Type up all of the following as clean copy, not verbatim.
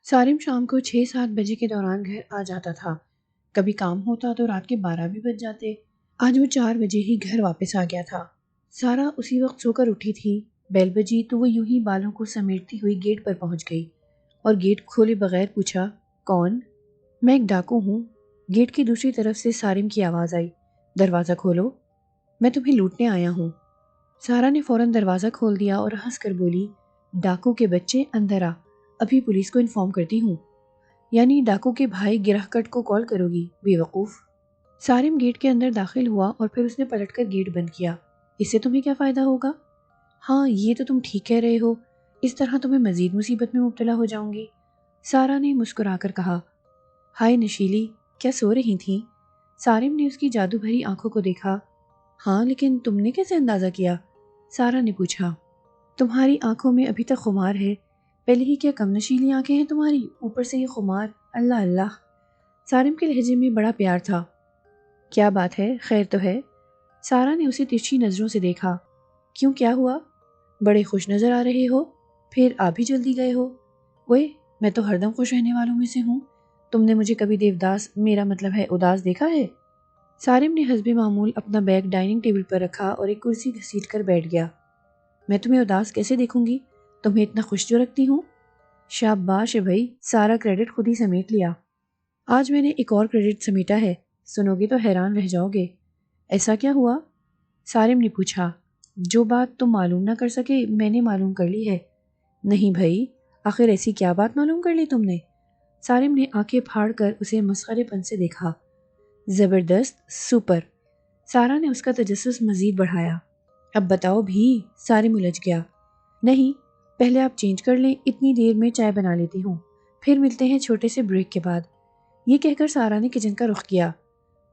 سارم شام کو 6-7 بجے کے دوران گھر آ جاتا تھا۔ کبھی کام ہوتا تو رات کے 12 بھی بج جاتے۔ آج وہ 4 بجے ہی گھر واپس آ گیا تھا۔ سارا اسی وقت سو کر اٹھی تھی۔ بیل بجی تو وہ یوں ہی بالوں کو سمیٹتی ہوئی گیٹ پر پہنچ گئی اور گیٹ کھولے بغیر پوچھا، کون؟ میں ایک ڈاکو ہوں۔ گیٹ کی دوسری طرف سے سارم کی آواز آئی، دروازہ کھولو، میں تمہیں لوٹنے آیا ہوں۔ سارا نے فوراً دروازہ کھول دیا اور ہنس کر بولی، ڈاکو کے بچے اندر آ، ابھی پولیس کو انفارم کرتی ہوں۔ یعنی ڈاکو کے بھائی گرہ کٹ کو کال کرو گی، بے وقوف۔ سارم گیٹ کے اندر داخل ہوا اور پھر اس نے پلٹ کر گیٹ بند کیا۔ اس سے تمہیں کیا فائدہ ہوگا؟ ہاں یہ تو تم ٹھیک کہہ رہے ہو، اس طرح تمہیں مزید مصیبت میں مبتلا ہو جاؤں گی۔ سارا نے مسکرا کر کہا، ہائے نشیلی، کیا سو رہی تھیں؟ سارم نے اس کی جادو بھری آنکھوں کو دیکھا۔ ہاں لیکن تم نے کیسے اندازہ کیا؟ سارا نے پوچھا۔ تمہاری آنکھوں میں ابھی تک خمار ہے، پہلے ہی کیا کم نشیلی آنکھیں ہیں تمہاری، اوپر سے یہ خمار، اللہ اللہ۔ سارم کے لہجے میں بڑا پیار تھا۔ کیا بات ہے، خیر تو ہے؟ سارا نے اسے ترچھی نظروں سے دیکھا۔ کیوں، کیا ہوا؟ بڑے خوش نظر آ رہے ہو، پھر آپ بھی جلدی گئے ہو؟ اوئے، میں تو ہر دم خوش رہنے والوں میں سے ہوں۔ تم نے مجھے کبھی دیوداس، میرا مطلب ہے اداس، دیکھا ہے؟ سارم نے حسب معمول اپنا بیگ ڈائننگ ٹیبل پر رکھا اور ایک کرسی گھسیٹ کر بیٹھ گیا۔ میں تمہیں اداس کیسے دیکھوں گی؟ تمہیں اتنا خوش جو رکھتی ہوں؟ شاباش ہے بھائی، سارا کریڈٹ خود ہی سمیٹ لیا۔ آج میں نے ایک اور کریڈٹ سمیٹا ہے، سنو گے تو حیران رہ جاؤ گے۔ ایسا کیا ہوا؟ سارم نے پوچھا۔ جو بات تم معلوم نہ کر سکے میں نے معلوم کر لی ہے۔ نہیں بھائی، آخر ایسی کیا بات معلوم کر لی تم نے؟ سارم نے آنکھیں پھاڑ کر اسے مسخرے پن سے دیکھا۔ زبردست، سپر۔ سارا نے اس کا تجسس مزید بڑھایا۔ اب بتاؤ بھی، سارم الجھ گیا۔ نہیں، پہلے آپ چینج کر لیں، اتنی دیر میں چائے بنا لیتی ہوں، پھر ملتے ہیں چھوٹے سے بریک کے بعد۔ یہ کہہ کر سارا نے کچن کا رخ کیا۔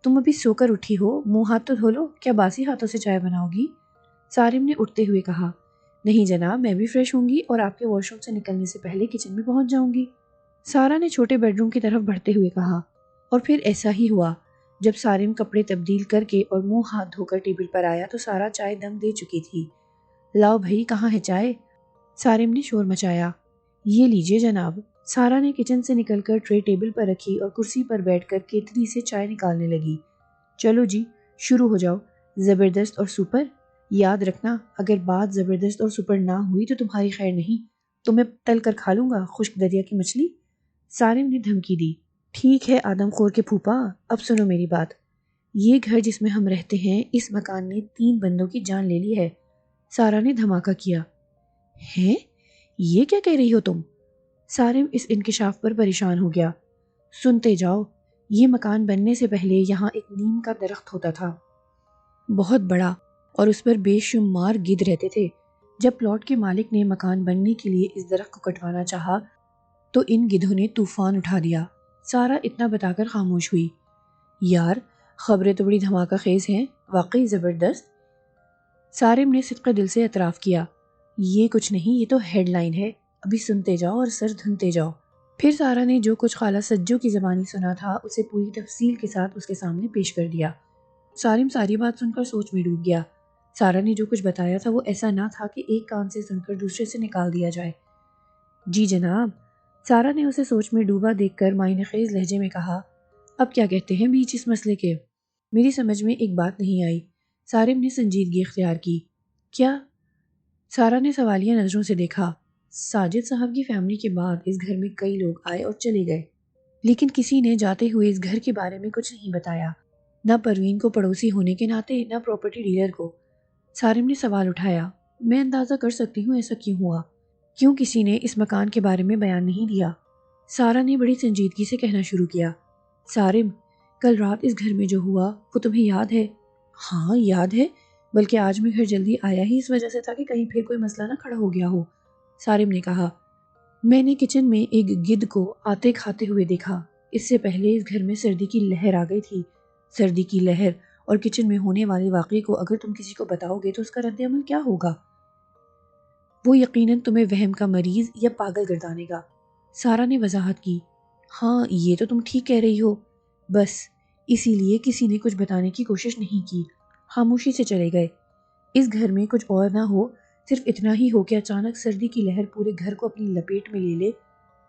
تم ابھی سو کر اٹھی ہو، منہ ہاتھ تو دھو لو، کیا باسی ہاتھوں سے چائے بناؤ گی؟ سارم نے اٹھتے ہوئے کہا۔ نہیں جناب، میں بھی فریش ہوں گی اور آپ کے واش روم سے نکلنے سے پہلے کچن میں پہنچ جاؤں گی۔ سارا نے چھوٹے بیڈ روم کی طرف بڑھتے ہوئے کہا۔ اور پھر ایسا ہی ہوا۔ جب سارم کپڑے تبدیل کر کے اور منہ ہاتھ دھو کر ٹیبل پر آیا تو سارا چائے دم دے چکی تھی۔ لاؤ بھائی، کہاں ہے چائے؟ سارم نے شور مچایا۔ یہ لیجئے جناب۔ سارا نے کچن سے نکل کر ٹرے ٹیبل پر رکھی اور کرسی پر بیٹھ کر کیتلی سے چائے نکالنے لگی۔ چلو جی، شروع ہو جاؤ۔ زبردست اور سپر؟ یاد رکھنا، اگر بات زبردست اور سپر نہ ہوئی تو تمہاری خیر نہیں، تمہیں تل کر کھا لوں گا، خشک دریا کی مچھلی۔ سارم نے دھمکی دی۔ ٹھیک ہے آدم خور کے پھوپا، اب سنو میری بات۔ یہ گھر جس میں ہم رہتے ہیں، اس مکان نے 3 بندوں کی جان لے لی ہے۔ سارا نے دھماکہ کیا۔ ہیں؟ یہ کیا کہہ رہی ہو تم؟ سارم اس انکشاف پر پریشان ہو گیا۔ سنتے جاؤ۔ یہ مکان بننے سے پہلے یہاں ایک نیم کا درخت ہوتا تھا، بہت بڑا، اور اس پر بے شمار گدھ رہتے تھے۔ جب پلاٹ کے مالک نے مکان بننے کے لیے اس درخت کو کٹوانا چاہا تو ان گدھوں نے طوفان اٹھا دیا۔ سارا اتنا بتا کر خاموش ہوئی۔ یار، خبریں تو بڑی دھماکہ خیز ہیں، واقعی زبردست۔ سارم نے صدق دل سے اعتراف کیا۔ یہ کچھ نہیں، یہ تو ہیڈ لائن ہے، ابھی سنتے جاؤ اور سر دھنتے جاؤ۔ پھر سارا نے جو کچھ خالہ سجو کی زبانی سنا تھا اسے پوری تفصیل کے ساتھ اس کے سامنے پیش کر دیا۔ سارم ساری بات سن کر سوچ میں ڈوب گیا۔ سارا نے جو کچھ بتایا تھا وہ ایسا نہ تھا کہ ایک کان سے سن کر دوسرے سے نکال دیا جائے۔ جی جناب۔ سارا نے اسے سوچ میں ڈوبا دیکھ کر معنی خیز لہجے میں کہا، اب کیا کہتے ہیں بیچ اس مسئلے کے؟ میری سمجھ میں ایک بات نہیں آئی۔ سارم نے سنجیدگی اختیار کی۔ کیا؟ سارا نے سوالیہ نظروں سے دیکھا۔ ساجد صاحب کی فیملی کے بعد اس گھر میں کئی لوگ آئے اور چلے گئے، لیکن کسی نے جاتے ہوئے اس گھر کے بارے میں کچھ نہیں بتایا، نہ پروین کو پڑوسی ہونے کے ناطے، نہ پراپرٹی ڈیلر کو۔ سارم نے سوال اٹھایا۔ میں اندازہ کر سکتی ہوں ایسا کیوں ہوا، کیوں کسی نے اس مکان کے بارے میں بیان نہیں دیا۔ سارا نے بڑی سنجیدگی سے کہنا شروع کیا۔ سارم، کل رات اس گھر میں جو ہوا وہ تمہیں یاد ہے؟ ہاں یاد ہے، بلکہ آج میں گھر جلدی آیا ہی اس وجہ سے تھا کہ کہیں پھر کوئی مسئلہ نہ کھڑا ہو گیا ہو۔ سارم نے کہا۔ میں نے کچن میں ایک گدھ کو آتے کھاتے ہوئے دیکھا۔ اس سے پہلے اس گھر میں سردی کی لہر آ گئی تھی۔ سردی کی لہر اور کچن میں ہونے والے واقعے کو اگر تم کسی کو بتاؤ گے تو اس کا رد عمل کیا ہوگا؟ وہ یقیناً تمہیں وہم کا مریض یا پاگل گردانے گا۔ سارا نے وضاحت کی۔ ہاں یہ تو تم ٹھیک کہہ رہی ہو، بس اسی لیے کسی نے کچھ بتانے کی کوشش نہیں کی، خاموشی سے چلے گئے۔ اس گھر میں کچھ اور نہ ہو، صرف اتنا ہی ہو کہ اچانک سردی کی لہر پورے گھر کو اپنی لپیٹ میں لے لے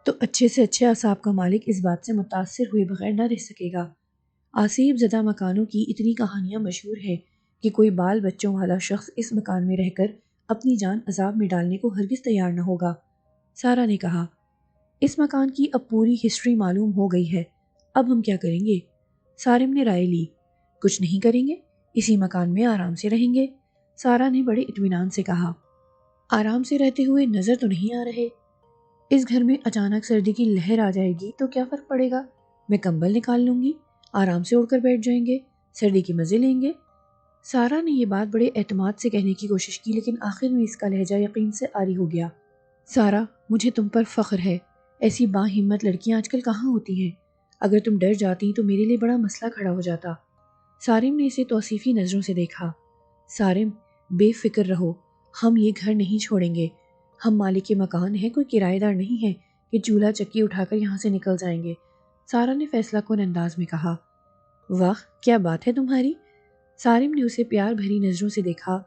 تو اچھے سے اچھے اعصاب کا مالک اس بات سے متاثر ہوئے بغیر نہ رہ سکے گا۔ آسیب زدہ مکانوں کی اتنی کہانیاں مشہور ہیں کہ کوئی بال بچوں والا شخص اس مکان میں رہ کر اپنی جان عذاب میں ڈالنے کو ہرگز تیار نہ ہوگا۔ سارا نے کہا، اس مکان کی اب پوری ہسٹری معلوم ہو گئی ہے، اب ہم کیا کریں گے؟ سارم نے رائے لی، کچھ نہیں کریں گے، اسی مکان میں آرام سے رہیں گے۔ سارا نے بڑے اطمینان سے کہا، آرام سے رہتے ہوئے نظر تو نہیں آ رہے؟ اس گھر میں اچانک سردی کی لہر آ جائے گی تو کیا فرق پڑے گا؟ میں کمبل نکال لوں گی، آرام سے اڑ کر بیٹھ جائیں گے، سردی کے مزے لیں گے۔ سارا نے یہ بات بڑے اعتماد سے کہنے کی کوشش کی، لیکن آخر میں اس کا لہجہ یقین سے عاری ہو گیا۔ سارا، مجھے تم پر فخر ہے، ایسی با ہمت لڑکیاں آج کل کہاں ہوتی ہیں؟ اگر تم ڈر جاتی تو میرے لیے بڑا مسئلہ کھڑا ہو جاتا۔ سارم نے اسے توصیفی نظروں سے دیکھا۔ سارم، بے فکر رہو، ہم یہ گھر نہیں چھوڑیں گے، ہم مالک مکان ہیں، کوئی کرایہ دار نہیں ہے کہ چولہا چکی اٹھا کر یہاں سے نکل جائیں گے۔ سارا نے فیصلہ کن انداز میں کہا۔ واہ، کیا بات ہے تمہاری! سارم نے اسے پیار بھری نظروں سے دیکھا۔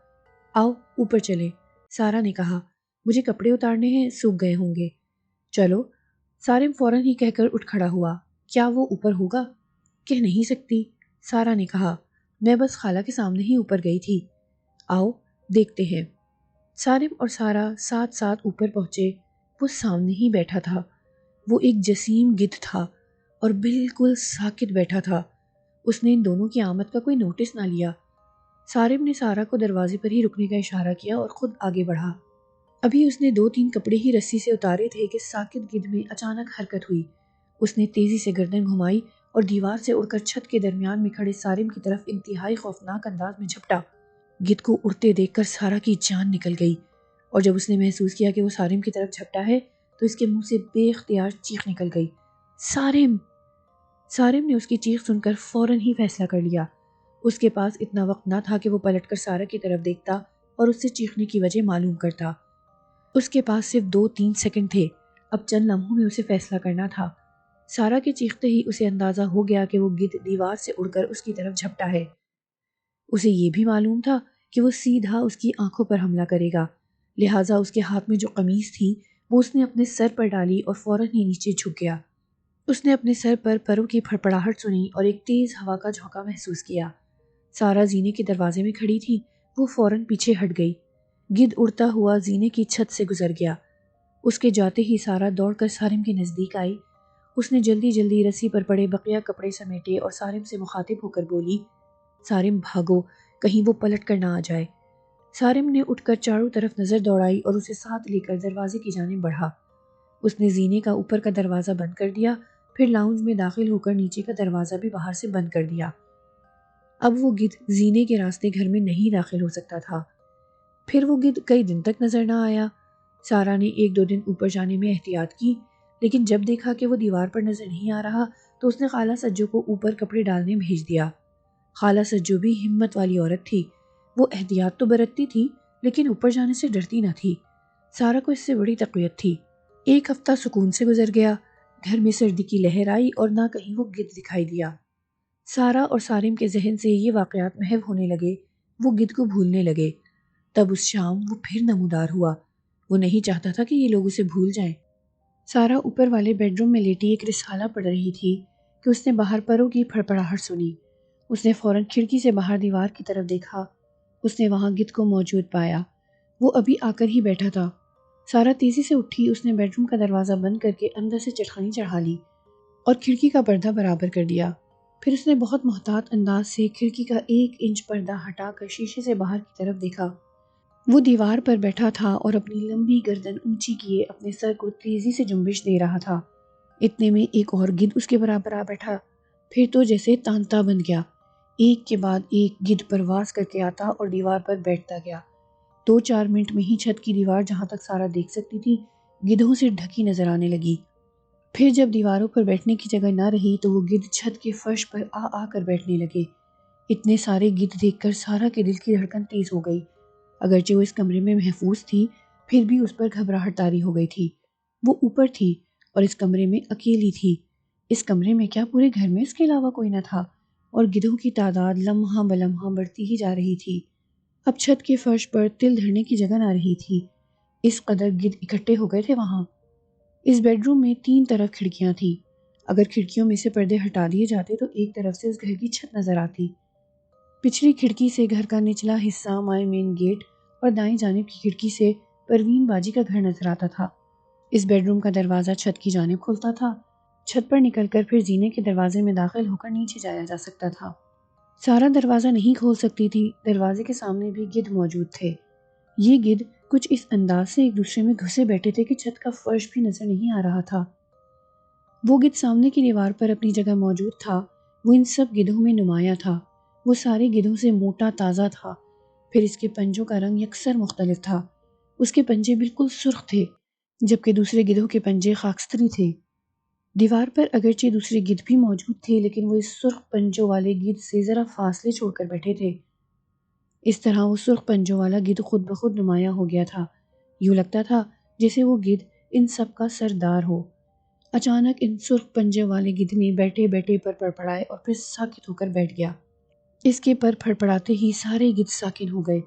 آؤ اوپر چلے، سارا نے کہا، مجھے کپڑے اتارنے ہیں، سوکھ گئے ہوں گے۔ چلو۔ سارم فوراً ہی کہہ کر اٹھ کھڑا ہوا۔ کیا وہ اوپر ہوگا؟ کہہ نہیں سکتی، سارا نے کہا، میں بس خالہ کے سامنے ہی اوپر گئی تھی۔ آؤ دیکھتے ہیں۔ سارم اور سارا ساتھ ساتھ اوپر پہنچے۔ وہ سامنے ہی بیٹھا تھا۔ وہ ایک جسیم گدھ تھا اور بالکل ساکت بیٹھا تھا۔ اس نے ان دونوں کی آمد کا کوئی نوٹس نہ لیا۔ سارم نے سارا کو دروازے پر ہی رکنے کا اشارہ کیا اور خود آگے بڑھا۔ ابھی اس نے 2-3 کپڑے ہی رسی سے اتارے تھے کہ ساکت گدھ میں اچانک حرکت ہوئی۔ اس نے تیزی سے گردن گھمائی اور دیوار سے اڑ کر چھت کے درمیان میں کھڑے سارم کی طرف انتہائی خوفناک انداز میں جھپٹا۔ گدھ کو اڑتے دیکھ کر سارا کی جان نکل گئی، اور جب اس نے محسوس کیا کہ وہ سارم کی طرف جھپٹا ہے تو اس کے منہ سے بے اختیار چیخ نکل گئی، سارم! سارم نے اس کی چیخ سن کر فوراً ہی فیصلہ کر لیا۔ اس کے پاس اتنا وقت نہ تھا کہ وہ پلٹ کر سارا کی طرف دیکھتا اور اس سے چیخنے کی وجہ معلوم کرتا۔ اس کے پاس صرف 2-3 سیکنڈ تھے، اب چند لمحوں میں اسے فیصلہ کرنا تھا۔ سارا کے چیختے ہی اسے اندازہ ہو گیا کہ وہ گدھ دیوار سے اڑ کر اس کی طرف جھپٹا ہے۔ اسے یہ بھی معلوم تھا کہ وہ سیدھا اس کی آنکھوں پر حملہ کرے گا، لہٰذا اس کے ہاتھ میں جو قمیض تھی وہ اس نے اپنے سر پر ڈالی اور فوراً ہی نیچے جھک گیا۔ اس نے اپنے سر پر پروں کی پھڑپڑاہٹ سنی اور ایک تیز ہوا کا جھونکا محسوس کیا۔ سارا زینے کے دروازے میں کھڑی تھی، وہ فوراً پیچھے ہٹ گئی۔ گدھ اڑتا ہوا زینے کی چھت سے گزر گیا۔ اس کے جاتے ہی سارا دوڑ کر سارم کے نزدیک آئی۔ اس نے جلدی جلدی رسی پر پڑے بقیہ کپڑے سمیٹے اور سارم سے مخاطب ہو کر بولی، سارم بھاگو، کہیں وہ پلٹ کر نہ آ جائے۔ سارم نے اٹھ کر چاروں طرف نظر دوڑائی اور اسے ساتھ لے کر دروازے کی جانب بڑھا۔ اس نے زینے کا اوپر کا دروازہ بند کر دیا، پھر لاؤنج میں داخل ہو کر نیچے کا دروازہ بھی باہر سے بند کر دیا۔ اب وہ گدھ زینے کے راستے گھر میں نہیں داخل ہو سکتا تھا۔ پھر وہ گدھ کئی دن تک نظر نہ آیا۔ سارا نے 1-2 دن اوپر جانے میں احتیاط کی، لیکن جب دیکھا کہ وہ دیوار پر نظر نہیں آ رہا تو اس نے خالہ سجو کو اوپر کپڑے ڈالنے بھیج دیا۔ خالہ سجو بھی ہمت والی عورت تھی، وہ احتیاط تو برتتی تھی لیکن اوپر جانے سے ڈرتی نہ تھی۔ سارا کو اس سے بڑی تقویت تھی۔ 1 ہفتہ سکون سے گزر گیا، گھر میں سردی کی لہر آئی اور نہ کہیں وہ گدھ دکھائی دیا۔ سارا اور سارم کے ذہن سے یہ واقعات محو ہونے لگے، وہ گدھ کو بھولنے لگے۔ تب اس شام وہ پھر نمودار ہوا۔ وہ نہیں چاہتا تھا کہ یہ لوگ اسے بھول جائیں۔ سارا اوپر والے بیڈ روم میں لیٹی ایک رسالہ پڑھ رہی تھی کہ اس نے باہر پروں کی پھڑپڑاہٹ سنی۔ اس نے فوراً کھڑکی سے باہر دیوار کی طرف دیکھا۔ اس نے وہاں گدھ کو موجود پایا، وہ ابھی آ کر ہی بیٹھا تھا۔ سارا تیزی سے اٹھی، اس نے بیڈ روم کا دروازہ بند کر کے اندر سے چٹخانی چڑھا لی اور کھڑکی کا پردہ برابر کر دیا۔ پھر اس نے بہت محتاط انداز سے کھڑکی کا 1 انچ پردہ ہٹا کر شیشے سے باہر کی طرف دیکھا۔ وہ دیوار پر بیٹھا تھا اور اپنی لمبی گردن اونچی کیے اپنے سر کو تیزی سے جنبش دے رہا تھا۔ اتنے میں ایک اور گدھ اس کے برابر آ بیٹھا، پھر تو جیسے تانتا بن گیا، ایک کے بعد ایک گدھ پرواز کر کے آتا اور دیوار پر بیٹھتا گیا۔ 2-4 منٹ میں ہی چھت کی دیوار جہاں تک سارا دیکھ سکتی تھی گدھوں سے ڈھکی نظر آنے لگی۔ پھر جب دیواروں پر بیٹھنے کی جگہ نہ رہی تو وہ گدھ چھت کے فرش پر آ آ کر بیٹھنے لگے۔ اتنے سارے گدھ دیکھ کر سارا کے دل کی دھڑکن تیز ہو گئی۔ اگرچہ وہ اس کمرے میں محفوظ تھی پھر بھی اس پر گھبراہٹ طاری ہو گئی تھی۔ وہ اوپر تھی اور اس کمرے میں اکیلی تھی۔ اس کمرے میں کیا پورے گھر میں اس کے علاوہ کوئی نہ تھا؟ اور گدھوں کی تعداد لمحہ بلمحہ بڑھتی ہی جا رہی تھی۔ اب چھت کے فرش پر تل دھرنے کی جگہ نہ رہی تھی، اس قدر گدھ اکٹھے ہو گئے تھے وہاں۔ اس بیڈ روم میں 3 طرف کھڑکیاں تھیں۔ اگر کھڑکیوں میں سے پردے ہٹا دیے جاتے تو ایک طرف سے اس گھر کی چھت نظر آتی۔ پچھلی کھڑکی سے گھر کا نچلا حصہ مائع مین گیٹ اور دائیں جانب کی کھڑکی سے پروین باجی کا گھر نظر آتا تھا۔ اس بیڈ روم کا دروازہ چھت کی جانب کھلتا تھا۔ چھت پر نکل کر پھر زینے کے دروازے میں داخل ہو کر نیچے جایا جا سکتا تھا۔ سارا دروازہ نہیں کھول سکتی تھی، دروازے کے سامنے بھی گدھ موجود تھے۔ یہ گدھ کچھ اس انداز سے ایک دوسرے میں گھسے بیٹھے تھے کہ چھت کا فرش بھی نظر نہیں آ رہا تھا۔ وہ گدھ سامنے کی دیوار پر اپنی جگہ موجود تھا، وہ ان سب گدھوں میں نمایاں تھا۔ وہ سارے گدھوں سے موٹا تازہ تھا، پھر اس کے پنجوں کا رنگ یکسر مختلف تھا۔ اس کے پنجے بالکل سرخ تھے، جبکہ دوسرے گدھوں کے پنجے خاکستری تھے۔ دیوار پر اگرچہ دوسرے گدھ بھی موجود تھے، لیکن وہ اس سرخ پنجوں والے گدھ سے ذرا فاصلے چھوڑ کر بیٹھے تھے۔ اس طرح وہ سرخ پنجوں والا گدھ خود بخود نمایاں ہو گیا تھا۔ یوں لگتا تھا جیسے وہ گدھ ان سب کا سردار ہو۔ اچانک ان سرخ پنجے والے گدھ نے بیٹھے بیٹھے پر پڑپڑائے اور پھر ساکت ہو کر بیٹھ گیا۔ اس کے پر پڑپڑاتے ہی سارے گدھ ساکن ہو گئے۔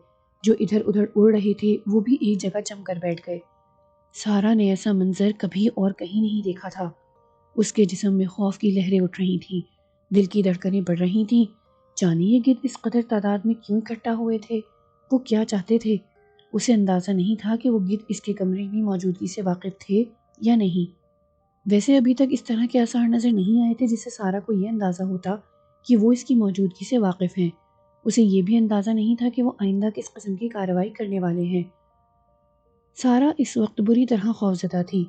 جو ادھر ادھر اڑ رہے تھے وہ بھی ایک جگہ جم کر بیٹھ گئے۔ سارا نے ایسا منظر کبھی اور کہیں نہیں دیکھا تھا۔ اس کے جسم میں خوف کی لہریں اٹھ رہی تھیں، دل کی دھڑکنیں بڑھ رہی تھیں۔ جانے یہ گدھ اس قدر تعداد میں کیوں اکٹھا ہوئے تھے؟ وہ کیا چاہتے تھے؟ اسے اندازہ نہیں تھا کہ وہ گدھ اس کے کمرے کی موجودگی سے واقف تھے یا نہیں۔ ویسے ابھی تک اس طرح کے آثار نظر نہیں آئے تھے جس سے سارا کو یہ اندازہ ہوتا کہ وہ اس کی موجودگی سے واقف ہیں۔ اسے یہ بھی اندازہ نہیں تھا کہ وہ آئندہ کس قسم کی کارروائی کرنے والے ہیں۔ سارا اس وقت بری طرح خوفزدہ تھی۔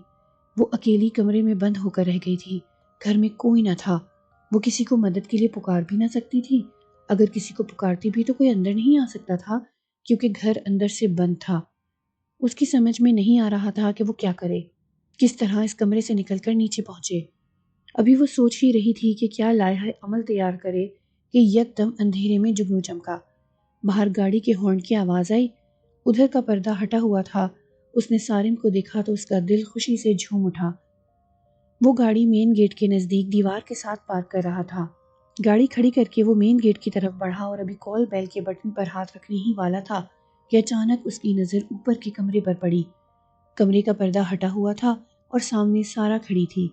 وہ اکیلی کمرے میں بند ہو کر رہ گئی تھی۔ گھر میں کوئی نہ تھا۔ وہ کسی کو مدد کے لیے پکار بھی نہ سکتی تھی۔ اگر کسی کو پکارتی بھی تو کوئی اندر نہیں آ سکتا تھا، کیونکہ گھر اندر سے بند تھا۔ اس کی سمجھ میں نہیں آ رہا تھا کہ وہ کیا کرے، کس طرح اس کمرے سے نکل کر نیچے پہنچے۔ ابھی وہ سوچ ہی رہی تھی کہ کیا لائحہ عمل تیار کرے کہ یکدم اندھیرے میں جگنو چمکا۔ باہر گاڑی کے ہارن کی آواز آئی۔ ادھر کا پردہ ہٹا ہوا تھا۔ اس نے سارم کو دیکھا تو اس کا دل خوشی سے جھوم اٹھا۔ وہ گاڑی مین گیٹ کے نزدیک دیوار کے ساتھ پارک کر رہا تھا۔ گاڑی کھڑی کر کے وہ مین گیٹ کی طرف بڑھا اور ابھی کال بیل کے بٹن پر ہاتھ رکھنے ہی والا تھا کہ اچانک اس کی نظر اوپر کے کمرے پر پڑی۔ کمرے کا پردہ ہٹا ہوا تھا اور سامنے سارا کھڑی تھی۔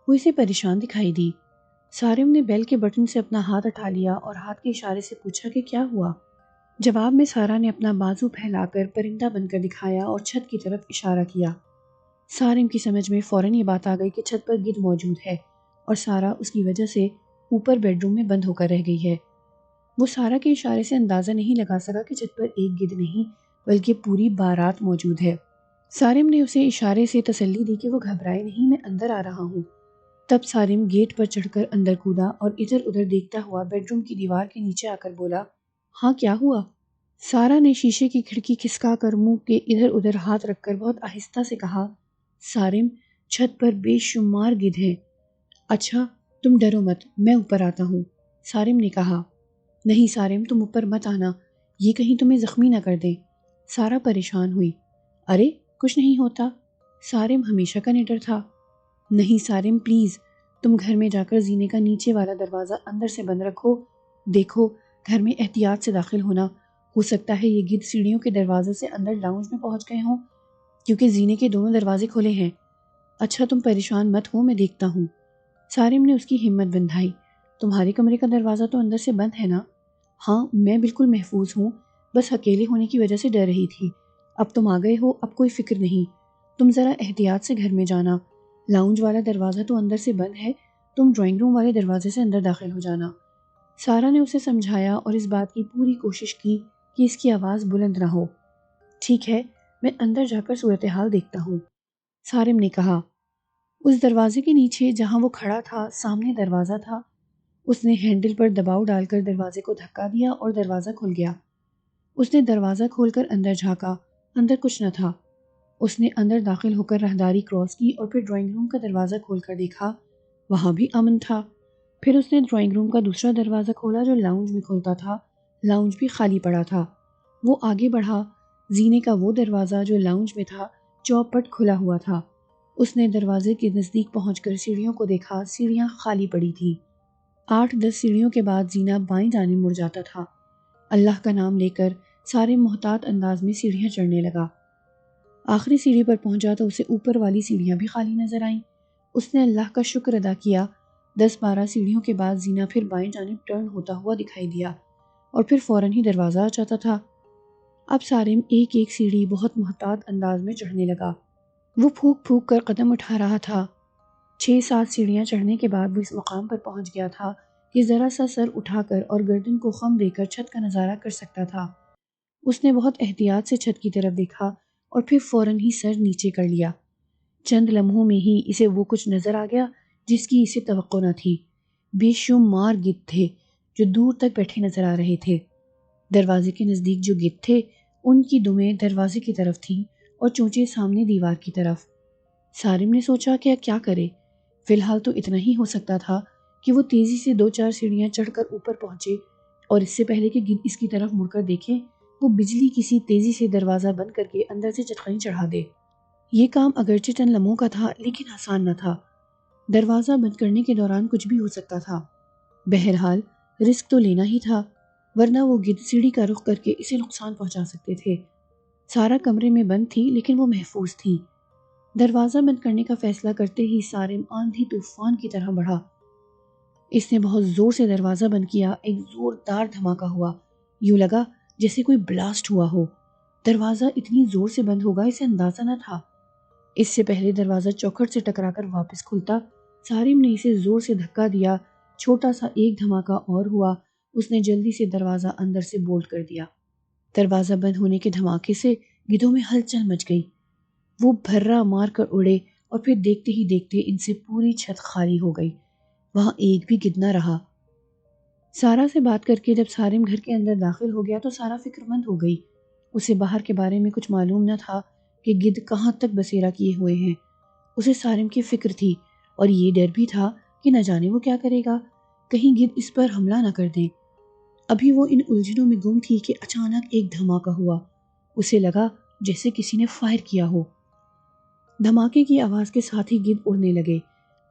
وہ اسے پریشان دکھائی دی۔ سارم نے بیل کے بٹن سے اپنا ہاتھ اٹھا لیا اور ہاتھ کے اشارے سے پوچھا کہ کیا ہوا۔ جواب میں سارا نے اپنا بازو پھیلا کر پرندہ بن کر دکھایا اور چھت کی طرف اشارہ کیا۔ سارم کی سمجھ میں فوراً یہ بات آ گئی کہ چھت پر گدھ موجود ہے اور سارا اس کی وجہ سے اوپر بیڈ روم میں بند ہو کر رہ گئی ہے۔ وہ سارا کے اشارے سے اندازہ نہیں لگا سکا کہ چھت پر ایک گدھ نہیں بلکہ پوری بارات موجود ہے۔ سارم نے اسے اشارے سے تسلی دی کہ وہ گھبرائے نہیں، میں اندر آ رہا ہوں۔ تب سارم گیٹ پر چڑھ کر اندر کودا اور ادھر ادھر دیکھتا ہوا بیڈ روم کی دیوار کے نیچے آ کر بولا، ہاں کیا ہوا؟ سارا نے شیشے کی کھڑکی کھسکا کر منہ کے ادھر ادھر ہاتھ رکھ کر بہت آہستہ سے کہا، سارم چھت پر بے شمار گدھ ہیں۔ اچھا تم ڈرو مت، میں اوپر آتا ہوں، سارم نے کہا۔ نہیں سارم، تم اوپر مت آنا، یہ کہیں تمہیں زخمی نہ کر دیں۔ سارا پریشان ہوئی۔ ارے کچھ نہیں ہوتا، سارم ہمیشہ کا نڈر تھا۔ نہیں سارم پلیز، تم گھر میں جا کر زینے کا نیچے والا دروازہ اندر سے بند رکھو۔ دیکھو گھر میں احتیاط سے داخل ہونا، ہو سکتا ہے یہ گدھ سیڑھیوں کے دروازے سے اندر لاؤنج میں پہنچ گئے ہوں، کیونکہ زینے کے دونوں دروازے کھلے ہیں۔ اچھا تم پریشان مت ہو، میں دیکھتا ہوں۔ سارم نے اس کی ہمت بندھائی۔ تمہارے کمرے کا دروازہ تو اندر سے بند ہے نا؟ ہاں میں بالکل محفوظ ہوں، بس اکیلے ہونے کی وجہ سے ڈر رہی تھی۔ اب تم آ گئے ہو، اب کوئی فکر نہیں۔ تم ذرا احتیاط سے گھر میں جانا، لاؤنج والا دروازہ تو اندر سے بند ہے، تم ڈرائنگ روم والے دروازے سے اندر داخل ہو جانا۔ سارا نے اسے سمجھایا اور اس بات کی پوری کوشش کی کہ اس کی آواز بلند نہ ہو۔ ٹھیک ہے، میں اندر جا کر صورتحال دیکھتا ہوں، سارم نے کہا۔ اس دروازے کے نیچے جہاں وہ کھڑا تھا سامنے دروازہ تھا۔ اس نے ہینڈل پر دباؤ ڈال کر دروازے کو دھکا دیا اور دروازہ کھل گیا۔ اس نے دروازہ کھول کر اندر جھانکا، اندر کچھ نہ تھا۔ اس نے اندر داخل ہو کر راہداری کراس کی اور پھر ڈرائنگ روم کا دروازہ کھول کر دیکھا، وہاں بھی امن تھا۔ پھر اس نے ڈرائنگ روم کا دوسرا دروازہ کھولا جو لاؤنج میں کھلتا تھا، لاؤنج بھی خالی پڑا تھا۔ وہ آگے بڑھا، زینے کا وہ دروازہ جو لاؤنج میں تھا چوپٹ کھلا ہوا تھا۔ اس نے دروازے کے نزدیک پہنچ کر سیڑھیوں کو دیکھا، سیڑھیاں خالی پڑی تھیں۔ 8-10 سیڑھیوں کے بعد زینہ بائیں جانب مڑ جاتا تھا۔ اللہ کا نام لے کر سارے محتاط انداز میں سیڑھیاں چڑھنے لگا۔ آخری سیڑھی پر پہنچا تو اسے اوپر والی سیڑھیاں بھی خالی نظر آئیں۔ اس نے اللہ کا شکر ادا کیا۔ 10-12 سیڑھیوں کے بعد زینہ پھر بائیں جانب ٹرن ہوتا ہوا دکھائی دیا اور پھر فوراً ہی دروازہ آ جاتا تھا۔ اب سارم ایک ایک سیڑھی بہت محتاط انداز میں چڑھنے لگا۔ وہ پھونک پھونک کر قدم اٹھا رہا تھا۔ 6-7 سیڑھیاں چڑھنے کے بعد وہ اس مقام پر پہنچ گیا تھا کہ ذرا سا سر اٹھا کر اور گردن کو خم دے کر چھت کا نظارہ کر سکتا تھا۔ اس نے بہت احتیاط سے چھت کی طرف دیکھا اور پھر فوراً ہی سر نیچے کر لیا۔ چند لمحوں میں ہی اسے وہ کچھ نظر آ گیا جس کی اسے توقع نہ تھی۔ بے شمار گدھ تھے جو دور تک بیٹھے نظر آ رہے تھے۔ دروازے کے نزدیک جو گدھ تھے ان کی دمیں دروازے کی طرف تھیں اور چونچے سامنے دیوار کی طرف۔ سارم نے سوچا کہ کیا کرے۔ فی الحال تو اتنا ہی ہو سکتا تھا کہ وہ تیزی سے 2-4 سیڑھیاں چڑھ کر اوپر پہنچے اور اس سے پہلے کہ گدھ اس کی طرف مڑ کر دیکھے وہ بجلی کسی تیزی سے دروازہ بند کر کے اندر سے چٹخنی چڑھا دے۔ یہ کام اگرچہ چند لمحوں کا تھا لیکن آسان نہ تھا۔ دروازہ بند کرنے کے دوران کچھ بھی ہو سکتا تھا۔ بہرحال رسک تو لینا ہی تھا ورنہ وہ گدھ سیڑھی کا رخ کر کے اسے نقصان پہنچا سکتے تھے۔ سارا کمرے میں بند تھی لیکن وہ محفوظ تھی۔ دروازہ بند کرنے کا فیصلہ کرتے ہی سارم آندھی طوفان کی طرح بڑھا۔ اس نے بہت زور سے دروازہ بند کیا۔ ایک زوردار دھماکہ ہوا۔ یوں لگا جیسے کوئی بلاسٹ ہوا ہو۔ دروازہ اتنی زور سے بند ہوگا اسے اندازہ نہ تھا۔ اس سے پہلے دروازہ چوکھٹ سے ٹکرا کر واپس کھلتا سارم نے اسے زور سے دھکا دیا۔ چھوٹا سا ایک دھماکہ اور ہوا۔ اس نے جلدی سے دروازہ اندر سے بولٹ کر دیا۔ دروازہ بند ہونے کے دھماکے سے گدھوں میں ہلچل مچ گئی۔ وہ بھرا مار کر اڑے اور پھر دیکھتے ہی دیکھتے ان سے پوری چھت خالی ہو گئی۔ وہاں ایک بھی گدھ نہ رہا۔ سارا سے بات کر کے جب سارم گھر کے اندر داخل ہو گیا تو سارا فکر مند ہو گئی۔ اسے باہر کے بارے میں کچھ معلوم نہ تھا کہ گدھ کہاں تک بسیرا کیے ہوئے ہیں۔ اسے سارم کی فکر تھی اور یہ ڈر بھی تھا کہ نہ جانے وہ کیا کرے گا، کہیں گدھ اس پر حملہ نہ کر دیں۔ ابھی وہ ان الجھنوں میں گم تھی کہ اچانک ایک دھماکہ ہوا۔ اسے لگا جیسے کسی نے فائر کیا ہو۔ دھماکے کی آواز کے ساتھ ہی گدھ اڑنے لگے۔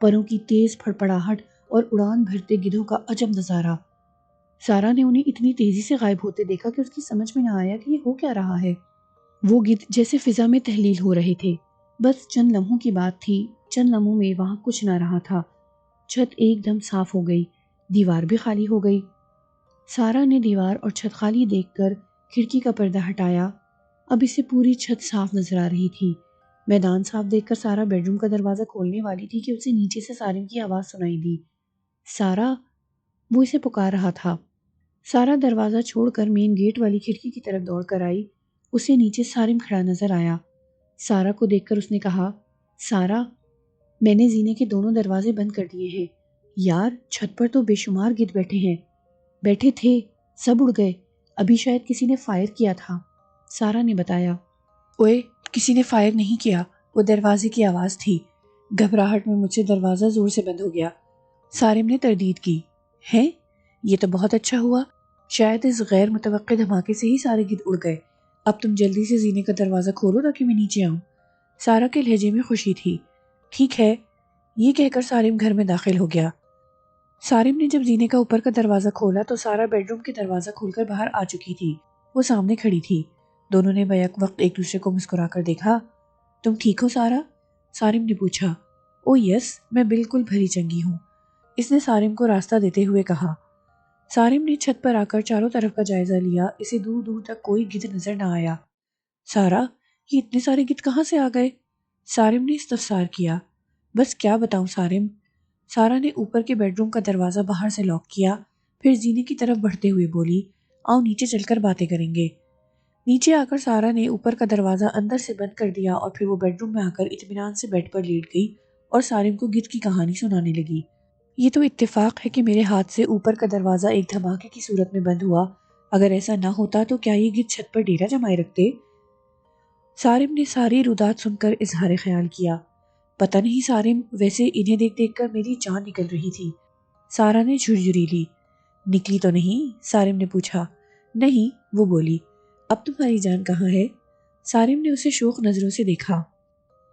پروں کی تیز پھڑپڑاہٹ اور اڑان بھرتے گدھوں کا عجب نظارہ۔ سارا نے انہیں اتنی تیزی سے غائب ہوتے دیکھا کہ اس کی سمجھ میں نہ آیا کہ یہ ہو کیا رہا ہے۔ وہ گدھ جیسے فضا میں تحلیل ہو رہے تھے۔ بس چند لمحوں کی بات تھی۔ چند لمحوں میں وہاں کچھ نہ رہا تھا۔ چھت ایک دم صاف ہو گئی۔ دیوار بھی خالی ہو گئی۔ سارا نے دیوار اور چھت خالی دیکھ کر کھڑکی کا پردہ ہٹایا۔ اب اسے پوری چھت صاف نظر آ رہی تھی۔ میدان صاف دیکھ کر سارا بیڈ روم کا دروازہ کھولنے والی تھی کہ اسے نیچے سے سارم کی آواز سنائی دی۔ سارا! وہ اسے پکار رہا تھا۔ سارا دروازہ چھوڑ کر مین گیٹ والی کھڑکی کی طرف دوڑ کر آئی۔ اسے نیچے سارم کھڑا نظر آیا۔ سارا کو دیکھ کر اس نے کہا، سارا! میں نے زینے کے دونوں دروازے بند کر دیے ہیں۔ یار چھت پر تو بے شمار گدھ بیٹھے ہیں۔ بیٹھے تھے، سب اڑ گئے۔ ابھی شاید کسی نے فائر کیا تھا، سارا نے بتایا۔ اوئے کسی نے فائر نہیں کیا، وہ دروازے کی آواز تھی۔ گھبراہٹ میں مجھ سے دروازہ زور سے بند ہو گیا، سارم نے تردید کی۔ ہیں؟ یہ تو بہت اچھا ہوا، شاید اس غیر متوقع دھماکے سے ہی سارے گدھ اڑ گئے۔ اب تم جلدی سے زینے کا دروازہ کھولو تاکہ میں نیچے آؤں۔ سارا کے لہجے میں خوشی تھی۔ ٹھیک ہے، یہ کہہ کر سارم گھر میں داخل ہو گیا۔ سارم نے جب زینے کا اوپر کا دروازہ کھولا تو سارا بیڈ روم کے دروازہ کھول کر باہر آ چکی تھی۔ وہ سامنے کھڑی تھی۔ دونوں نے بیک وقت ایک دوسرے کو مسکرا کر دیکھا۔ تم ٹھیک ہو سارا؟ سارم نے پوچھا۔ او یس، میں بالکل بھری چنگی ہوں، اس نے سارم کو راستہ دیتے ہوئے کہا۔ سارم نے چھت پر آ کر چاروں طرف کا جائزہ لیا۔ اسے دور دور تک کوئی گدھ نظر نہ آیا۔ سارا، یہ اتنے سارے گدھ کہاں سے آ گئے؟ سارم نے استفسار کیا۔ بس کیا بتاؤں سارم۔ سارا نے اوپر کے بیڈ روم کا دروازہ باہر سے لاک کیا، پھر زینے کی طرف بڑھتے ہوئے بولی، آؤ نیچے چل کر باتیں کریں گے۔ نیچے آ کر سارا نے اوپر کا دروازہ اندر سے بند کر دیا اور پھر وہ بیڈ روم میں آ کر اطمینان سے بیڈ پر لیٹ گئی اور سارم کو گدھ کی کہانی سنانے لگی۔ یہ تو اتفاق ہے کہ میرے ہاتھ سے اوپر کا دروازہ ایک دھماکے کی صورت میں بند ہوا، اگر ایسا نہ ہوتا تو کیا یہ گدھ چھت پر ڈیرا جمائے رکھتے؟ سارم نے ساری رودات سن کر اظہار خیال کیا۔ پتہ نہیں سارم، ویسے انہیں دیکھ دیکھ کر میری جان نکل رہی تھی۔ سارا نے جھرجھری لی۔ نکلی تو نہیں؟ سارم نے پوچھا۔ نہیں، وہ بولی۔ اب تمہاری جان کہاں ہے؟ سارم نے اسے شوق نظروں سے دیکھا۔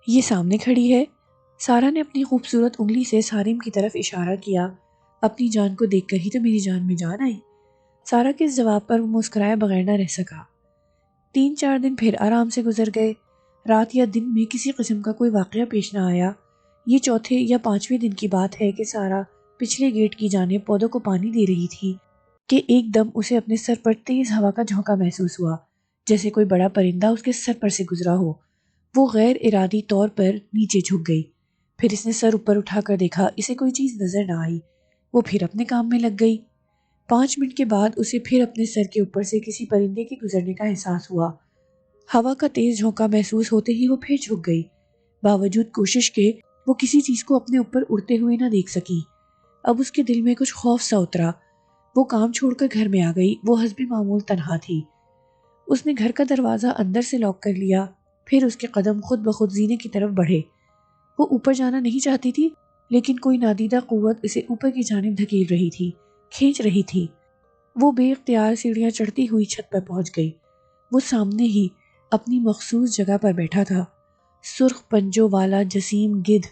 یہ سامنے کھڑی ہے۔ سارا نے اپنی خوبصورت انگلی سے سارم کی طرف اشارہ کیا۔ اپنی جان کو دیکھ کر ہی تو میری جان میں جان آئی۔ سارا کے اس جواب پر وہ مسکرائے بغیر نہ رہ سکا۔ 3-4 دن پھر آرام سے گزر گئے۔ رات یا دن میں کسی قسم کا کوئی واقعہ پیش نہ آیا۔ یہ چوتھے یا پانچویں دن کی بات ہے کہ سارا پچھلے گیٹ کی جانب پودوں کو پانی دے رہی تھی کہ ایک دم اسے اپنے سر پر تیز ہوا کا جھونکا محسوس ہوا، جیسے کوئی بڑا پرندہ اس کے سر پر سے گزرا ہو۔ وہ غیر ارادی طور پر نیچے جھک گئی۔ پھر اس نے سر اوپر اٹھا کر دیکھا، اسے کوئی چیز نظر نہ آئی۔ وہ پھر اپنے کام میں لگ گئی۔ 5 منٹ کے بعد اسے پھر اپنے سر کے اوپر سے کسی پرندے کے گزرنے کا احساس ہوا۔ ہوا کا تیز جھونکا محسوس ہوتے ہی وہ پھر جھک گئی، باوجود کوشش کے وہ کسی چیز کو اپنے اوپر اڑتے ہوئے نہ دیکھ سکی۔ اب اس کے دل میں کچھ خوف سا اترا۔ وہ کام چھوڑ کر گھر میں آ گئی۔ وہ حسب معمول تنہا تھی۔ اس نے گھر کا دروازہ اندر سے لاک کر لیا۔ پھر اس کے قدم خود بخود زینے کی طرف بڑھے۔ وہ اوپر جانا نہیں چاہتی تھی، لیکن کوئی نادیدہ قوت اسے اوپر کی جانب دھکیل رہی تھی، کھینچ رہی تھی۔ وہ بے اختیار سیڑھیاں چڑھتی ہوئی چھت پر پہنچ گئی۔ وہ سامنے ہی اپنی مخصوص جگہ پر بیٹھا تھا، سرخ پنجوں والا جسیم گدھ۔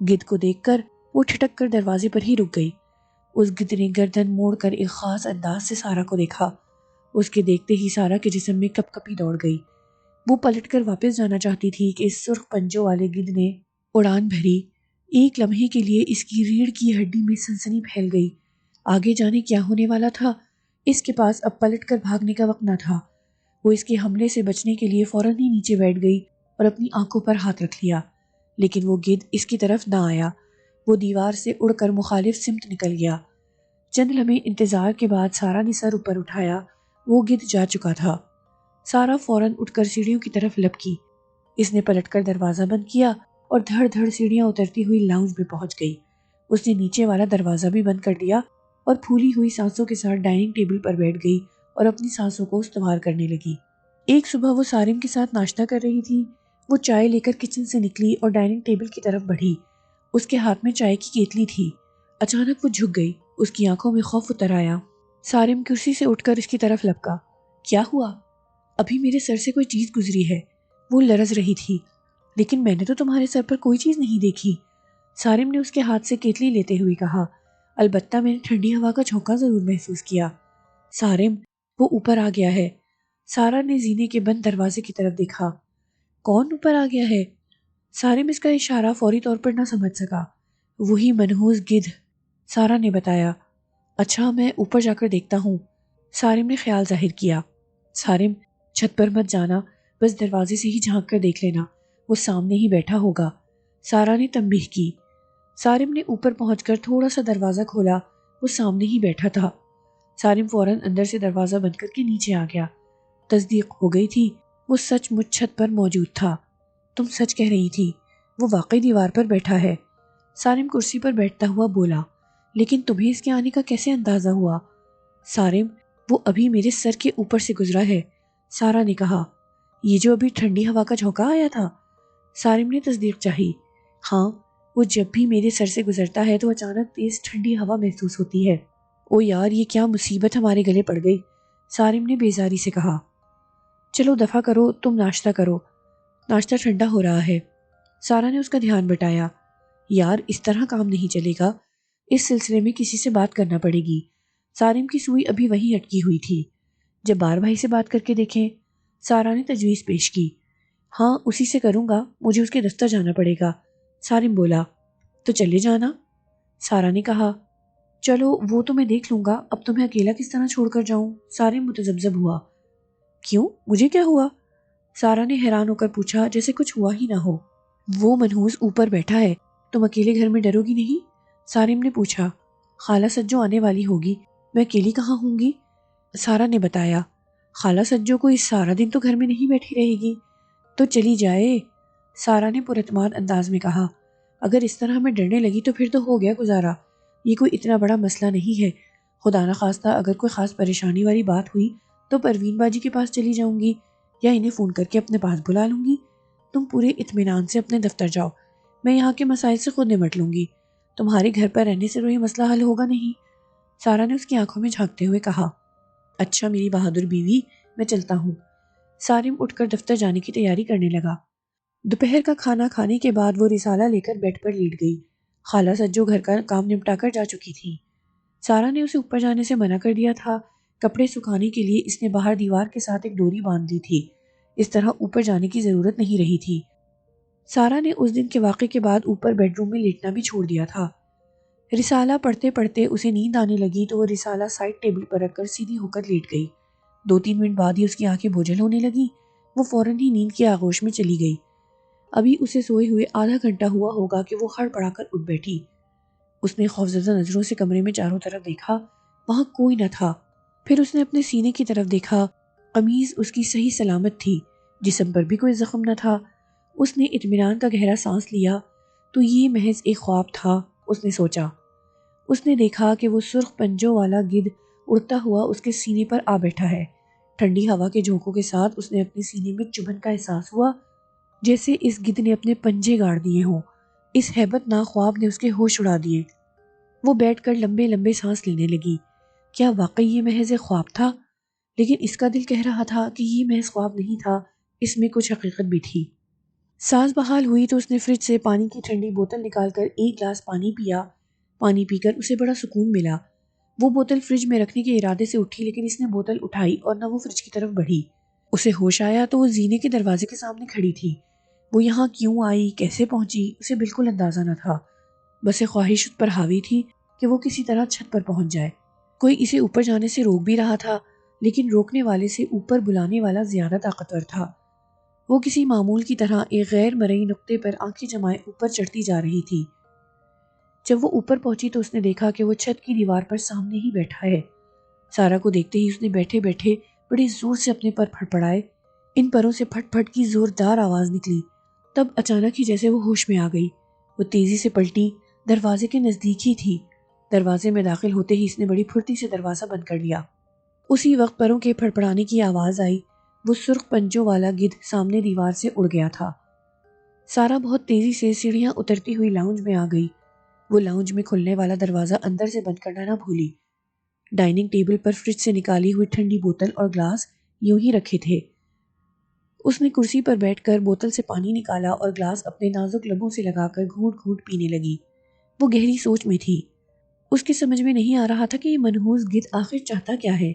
گدھ کو دیکھ کر وہ ٹھٹک کر دروازے پر ہی رک گئی۔ اس گدھ نے گردن موڑ کر ایک خاص انداز سے سارا کو دیکھا۔ اس کے دیکھتے ہی سارا کے جسم میں کپ کپی دوڑ گئی۔ وہ پلٹ کر واپس جانا چاہتی تھی کہ اس سرخ پنجوں والے گدھ نے اڑان بھری۔ ایک لمحے کے لیے اس کی ریڑھ کی ہڈی میں سنسنی پھیل گئی۔ آگے جانے کیا ہونے والا تھا؟ اس کے پاس اب پلٹ کر بھاگنے کا وقت نہ تھا۔ وہ اس کے حملے سے بچنے کے لیے فوراً ہی نیچے بیٹھ گئی اور اپنی آنکھوں پر ہاتھ رکھ لیا، لیکن وہ گدھ اس کی طرف نہ آیا۔ وہ دیوار سے اڑ کر مخالف سمت نکل گیا۔ چند لمحے انتظار کے بعد سارا نے سر اوپر اٹھایا۔ وہ گدھ جا چکا تھا۔ سارا فوراً اٹھ کر سیڑھیوں کی طرف لپکی۔ اس نے پلٹ کر دروازہ بند کیا اور دھڑ دھڑ سیڑھیاں اترتی ہوئی لاؤنج میں پہنچ گئی۔ اس نے نیچے والا دروازہ بھی بند کر دیا اور پھولی ہوئی سانسوں کے ساتھ ڈائننگ ٹیبل پر بیٹھ گئی اور اپنی سانسوں کو استوار کرنے لگی۔ ایک صبح وہ سارم کے ساتھ ناشتہ کر رہی تھی۔ وہ چائے لے کر کچن سے نکلی اور ڈائننگ ٹیبل کی طرف بڑھی۔ اس کے ہاتھ میں چائے کی کیتلی تھی۔ اچانک وہ جھک گئی۔ اس کی آنکھوں میں خوف اتر آیا۔ سارم کرسی سے اٹھ کر اس کی طرف لپکا۔ کیا ہوا؟ ابھی میرے سر سے کوئی چیز گزری ہے۔ وہ لرز رہی تھی۔ لیکن میں نے تو تمہارے سر پر کوئی چیز نہیں دیکھی۔ سارم نے اس کے ہاتھ سے کیتلی لیتے ہوئے کہا۔ البتہ میں نے ٹھنڈی ہوا کا جھونکا ضرور محسوس کیا۔ سارم، وہ اوپر آ گیا ہے۔ سارا نے زینے کے بند دروازے کی طرف دیکھا۔ کون اوپر آ گیا ہے؟ سارم اس کا اشارہ فوری طور پر نہ سمجھ سکا۔ وہی منحوس گدھ، سارا نے بتایا۔ اچھا، میں اوپر جا کر دیکھتا ہوں، سارم نے خیال ظاہر کیا۔ سارم، چھت پر مت جانا، بس دروازے سے ہی جھانک کر دیکھ لینا، وہ سامنے ہی بیٹھا ہوگا، سارا نے تنبیہ کی۔ سارم نے اوپر پہنچ کر تھوڑا سا دروازہ کھولا۔ وہ سامنے ہی بیٹھا تھا۔ سارم فوراً اندر سے دروازہ بند کر کے نیچے آ گیا۔ تصدیق ہو گئی تھی، وہ سچ مچ چھت پر موجود تھا۔ تم سچ کہہ رہی تھی، وہ واقعی دیوار پر بیٹھا ہے، سارم کرسی پر بیٹھتا ہوا بولا۔ لیکن تمہیں اس کے آنے کا کیسے اندازہ ہوا؟ سارم، وہ ابھی میرے سر کے اوپر سے گزرا ہے، سارا نے کہا۔ یہ جو ابھی ٹھنڈی ہوا کا جھونکا آیا تھا؟ سارم نے تصدیق چاہی۔ ہاں، وہ جب بھی میرے سر سے گزرتا ہے تو اچانک تیز ٹھنڈی ہوا محسوس ہوتی ہے۔ او یار، یہ کیا مصیبت ہمارے گلے پڑ گئی، سارم نے بیزاری سے کہا۔ چلو دفع کرو، تم ناشتہ کرو، ناشتہ ٹھنڈا ہو رہا ہے، سارا نے اس کا دھیان بٹایا۔ یار، اس طرح کام نہیں چلے گا، اس سلسلے میں کسی سے بات کرنا پڑے گی۔ سارم کی سوئی ابھی وہیں اٹکی ہوئی تھی۔ جب بار بھائی سے بات کر کے دیکھیں، سارا نے تجویز پیش کی۔ ہاں، اسی سے کروں گا، مجھے اس کے دفتر جانا پڑے گا، سارم بولا۔ تو چلے جانا، سارا نے کہا۔ چلو، وہ تو میں دیکھ لوں گا، اب تمہیں اکیلا کس طرح چھوڑ کر جاؤں، سارم متذبذب ہوا۔ کیوں، مجھے کیا ہوا؟ سارا نے حیران ہو کر پوچھا، جیسے کچھ ہوا ہی نہ ہو۔ وہ منحوس اوپر بیٹھا ہے، تم اکیلے گھر میں ڈرو گی نہیں؟ سارم نے پوچھا۔ خالہ سجو آنے والی ہوگی، میں اکیلی کہاں ہوں گی، سارا نے بتایا۔ خالہ سجو کو اس سارا دن تو گھر میں نہیں بیٹھی رہے گی، تو چلی جائے، سارا نے پراعتماد انداز میں کہا۔ اگر اس طرح میں ڈرنے لگی تو پھر تو ہو گیا گزارا، یہ کوئی اتنا بڑا مسئلہ نہیں ہے۔ خدا نخواستہ اگر کوئی خاص پریشانی والی بات ہوئی تو پروین باجی کے پاس چلی جاؤں گی یا انہیں فون کر کے اپنے پاس بلا لوں گی۔ تم پورے اطمینان سے اپنے دفتر جاؤ، میں یہاں کے مسائل سے خود نمٹ لوں گی، تمہارے گھر پر رہنے سے تو یہ مسئلہ حل ہوگا نہیں، سارا نے اس کی آنکھوں میں جھانکتے ہوئے کہا۔ اچھا میری بہادر بیوی، میں چلتا ہوں۔ سارم اٹھ کر دفتر جانے کی تیاری کرنے لگا۔ دوپہر کا کھانا کھانے کے بعد وہ رسالہ لے کر بیڈ پر لیٹ گئی۔ خالہ سجو گھر کا کام نمٹا کر جا چکی تھی۔ سارا نے اسے اوپر جانے سے منع کر دیا تھا۔ کپڑے سکھانے کے لیے اس نے باہر دیوار کے ساتھ ایک ڈوری باندھ دی تھی۔ اس طرح اوپر جانے کی ضرورت نہیں رہی تھی۔ سارا نے اس دن کے واقعے کے بعد اوپر بیڈ روم میں لیٹنا بھی چھوڑ دیا تھا۔ رسالہ پڑھتے پڑھتے اسے نیند آنے لگی تو وہ رسالہ سائڈ ٹیبل پر رکھ کر سیدھی ہو کر لیٹ گئی۔ 2-3 منٹ بعد ہی اس کی آنکھیں بوجھل ہونے لگی۔ وہ فوراً ہی نیند کی آغوش میں چلی گئی۔ ابھی اسے سوئے ہوئے آدھا گھنٹہ ہوا ہوگا کہ وہ ہڑ پڑا کر اٹھ بیٹھی۔ اس نے خوفزدہ نظروں سے کمرے میں چاروں طرف دیکھا، وہاں کوئی نہ تھا۔ پھر اس نے اپنے سینے کی طرف دیکھا، قمیض اس کی صحیح سلامت تھی، جسم پر بھی کوئی زخم نہ تھا۔ اس نے اطمینان کا گہرا سانس لیا، تو یہ محض ایک خواب تھا، اس نے سوچا۔ اس نے دیکھا کہ وہ سرخ پنجوں والا گدھ اڑتا ہوا اس کے سینے پر آ بیٹھا ہے۔ ٹھنڈی ہوا کے جھونکوں کے ساتھ اس نے اپنے سینے میں چبھن کا احساس ہوا، جیسے اس گدھ نے اپنے پنجے گاڑ دیے ہوں۔ اس ہیبت ناک خواب نے اس کے ہوش اڑا دیے۔ وہ بیٹھ کر لمبے لمبے سانس لینے لگی۔ کیا واقعی یہ محض ایک خواب تھا؟ لیکن اس کا دل کہہ رہا تھا کہ یہ محض خواب نہیں تھا، اس میں کچھ حقیقت بھی تھی۔ سانس بحال ہوئی تو اس نے فریج سے پانی کی ٹھنڈی بوتل نکال کر ایک گلاس پانی پیا۔ پانی پی کر اسے بڑا سکون ملا۔ وہ بوتل فریج میں رکھنے کے ارادے سے اٹھی، لیکن اس نے بوتل اٹھائی اور نہ وہ فریج کی طرف بڑھی۔ اسے ہوش آیا تو وہ زینے کے دروازے کے سامنے کھڑی تھی۔ وہ یہاں کیوں آئی، کیسے پہنچی، اسے بالکل اندازہ نہ تھا۔ بس ایک خواہش اس پر حاوی تھی کہ وہ کسی طرح چھت پر پہنچ جائے۔ کوئی اسے اوپر جانے سے روک بھی رہا تھا، لیکن روکنے والے سے اوپر بلانے والا زیادہ طاقتور تھا۔ وہ کسی معمول کی طرح ایک غیر مرئی نقطے پر آنکھیں جمائے اوپر چڑھتی جا رہی تھی۔ جب وہ اوپر پہنچی تو اس نے دیکھا کہ وہ چھت کی دیوار پر سامنے ہی بیٹھا ہے۔ سارا کو دیکھتے ہی اس نے بیٹھے بیٹھے بڑے زور سے اپنے پر پھڑپڑائے۔ ان پروں سے پھٹ پھٹ کی زوردار آواز نکلی۔ تب اچانک ہی جیسے وہ ہوش میں آ گئی، وہ تیزی سے پلٹی، دروازے کے نزدیک ہی تھی۔ دروازے میں داخل ہوتے ہی اس نے بڑی پھرتی سے دروازہ بند کر لیا۔ اسی وقت پروں کے پھڑپڑانے کی آواز آئی۔ وہ سرخ پنجوں والا گدھ سامنے دیوار سے اڑ گیا تھا۔ سارا بہت تیزی سے سیڑھیاں اترتی ہوئی لاؤنج میں آ گئی۔ وہ لاؤنج میں کھلنے والا دروازہ اندر سے بند کرنا نہ بھولی۔ ڈائننگ ٹیبل پر فریج سے نکالی ہوئی ٹھنڈی بوتل اور گلاس یوں ہی رکھے تھے۔ اس نے کرسی پر بیٹھ کر بوتل سے پانی نکالا اور گلاس اپنے نازک لبوں سے لگا کر گھونٹ گھونٹ پینے لگی۔ وہ گہری سوچ میں تھی۔ اس کے سمجھ میں نہیں آ رہا تھا کہ یہ منحوس گدھ آخر چاہتا کیا ہے۔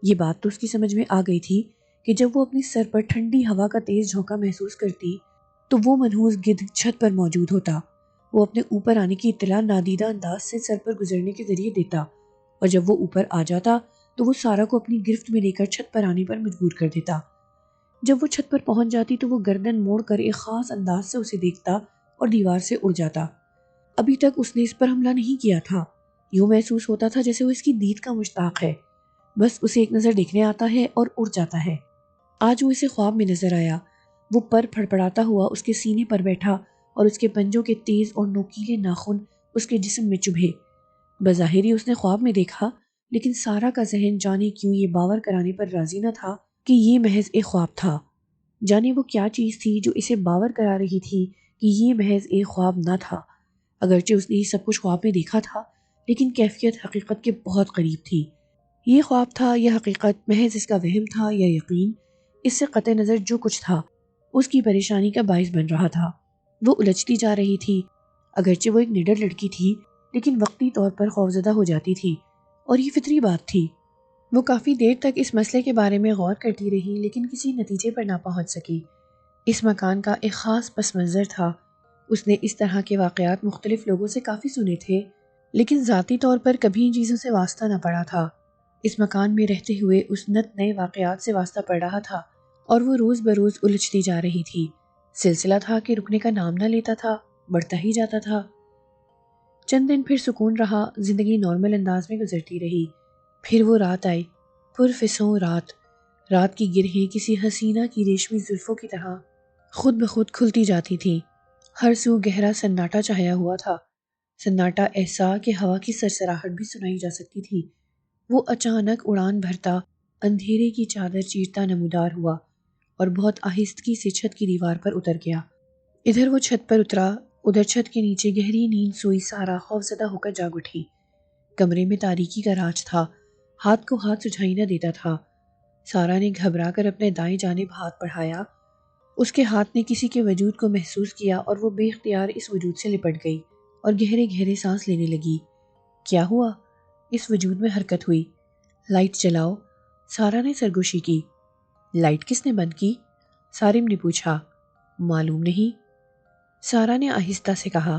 یہ بات تو اس کی سمجھ میں آ گئی تھی کہ جب وہ اپنی سر پر ٹھنڈی ہوا کا تیز جھونکا محسوس کرتی تو وہ منحوس گدھ چھت پر موجود ہوتا۔ وہ اپنے اوپر آنے کی اطلاع نادیدہ انداز سے سر پر گزرنے کے ذریعے دیتا، اور جب وہ اوپر آ جاتا تو وہ سارا کو اپنی گرفت میں لے کر چھت پر آنے پر مجبور کر دیتا۔ جب وہ چھت پر پہنچ جاتی تو وہ گردن موڑ کر ایک خاص انداز سے اسے دیکھتا اور دیوار سے اڑ جاتا۔ ابھی تک اس نے اس پر حملہ نہیں کیا تھا۔ یوں محسوس ہوتا تھا جیسے وہ اس کی دید کا مشتاق ہے، بس اسے ایک نظر دیکھنے آتا ہے اور اڑ جاتا ہے۔ آج وہ اسے خواب میں نظر آیا۔ وہ پر پھڑپڑاتا ہوا اس کے سینے پر بیٹھا اور اس کے پنجوں کے تیز اور نوکیلے ناخن اس کے جسم میں چبھے۔ بظاہر ہی اس نے خواب میں دیکھا، لیکن سارا کا ذہن جانے کیوں یہ باور کرانے پر راضی نہ تھا کہ یہ محض ایک خواب تھا۔ جانے وہ کیا چیز تھی جو اسے باور کرا رہی تھی کہ یہ محض ایک خواب نہ تھا۔ اگرچہ اس نے یہ سب کچھ خواب میں دیکھا تھا، لیکن کیفیت حقیقت کے بہت قریب تھی۔ یہ خواب تھا یا حقیقت، محض اس کا وہم تھا یا یقین، اس سے قطع نظر جو کچھ تھا اس کی پریشانی کا باعث بن رہا تھا۔ وہ الجھتی جا رہی تھی۔ اگرچہ وہ ایک نڈر لڑکی تھی، لیکن وقتی طور پر خوفزدہ ہو جاتی تھی، اور یہ فطری بات تھی۔ وہ کافی دیر تک اس مسئلے کے بارے میں غور کرتی رہی، لیکن کسی نتیجے پر نہ پہنچ سکی۔ اس مکان کا ایک خاص پس منظر تھا۔ اس نے اس طرح کے واقعات مختلف لوگوں سے کافی سنے تھے، لیکن ذاتی طور پر کبھی ان چیزوں سے واسطہ نہ پڑا تھا۔ اس مکان میں رہتے ہوئے اس نت نئے واقعات سے واسطہ پڑ رہا تھا، اور وہ روز بروز الجھتی جا رہی تھی۔ سلسلہ تھا کہ رکنے کا نام نہ لیتا تھا، بڑھتا ہی جاتا تھا۔ چند دن پھر سکون رہا، زندگی نارمل انداز میں گزرتی رہی۔ پھر وہ رات آئی، پرفسوں رات۔ رات کی گرہیں کسی حسینہ کی ریشمی زلفوں کی طرح خود بخود کھلتی جاتی تھی۔ ہر سو گہرا سناٹا چھایا ہوا تھا، سناٹا ایسا کہ ہوا کی سرسراہٹ بھی سنائی جا سکتی تھی۔ وہ اچانک اڑان بھرتا، اندھیرے کی چادر چیرتا نمودار ہوا اور بہت آہستگی سے چھت کی دیوار پر اتر گیا۔ ادھر وہ چھت پر اترا، ادھر چھت کے نیچے گہری نیند سوئی سارا خوفزدہ ہو کر جاگ اٹھی۔ کمرے میں تاریکی کا راج تھا، ہاتھ کو ہاتھ سجھائی نہ دیتا تھا۔ سارا نے گھبرا کر اپنے دائیں جانب ہاتھ بڑھایا۔ اس کے ہاتھ نے کسی کے وجود کو محسوس کیا اور وہ بے اختیار اس وجود سے لپٹ گئی اور گہرے گہرے سانس لینے لگی۔ کیا ہوا؟ اس وجود میں حرکت ہوئی۔ لائٹ جلاؤ، سارا نے سرگوشی کی۔ لائٹ کس نے بند کی؟ سارم نے پوچھا۔ معلوم نہیں، سارا نے آہستہ سے کہا۔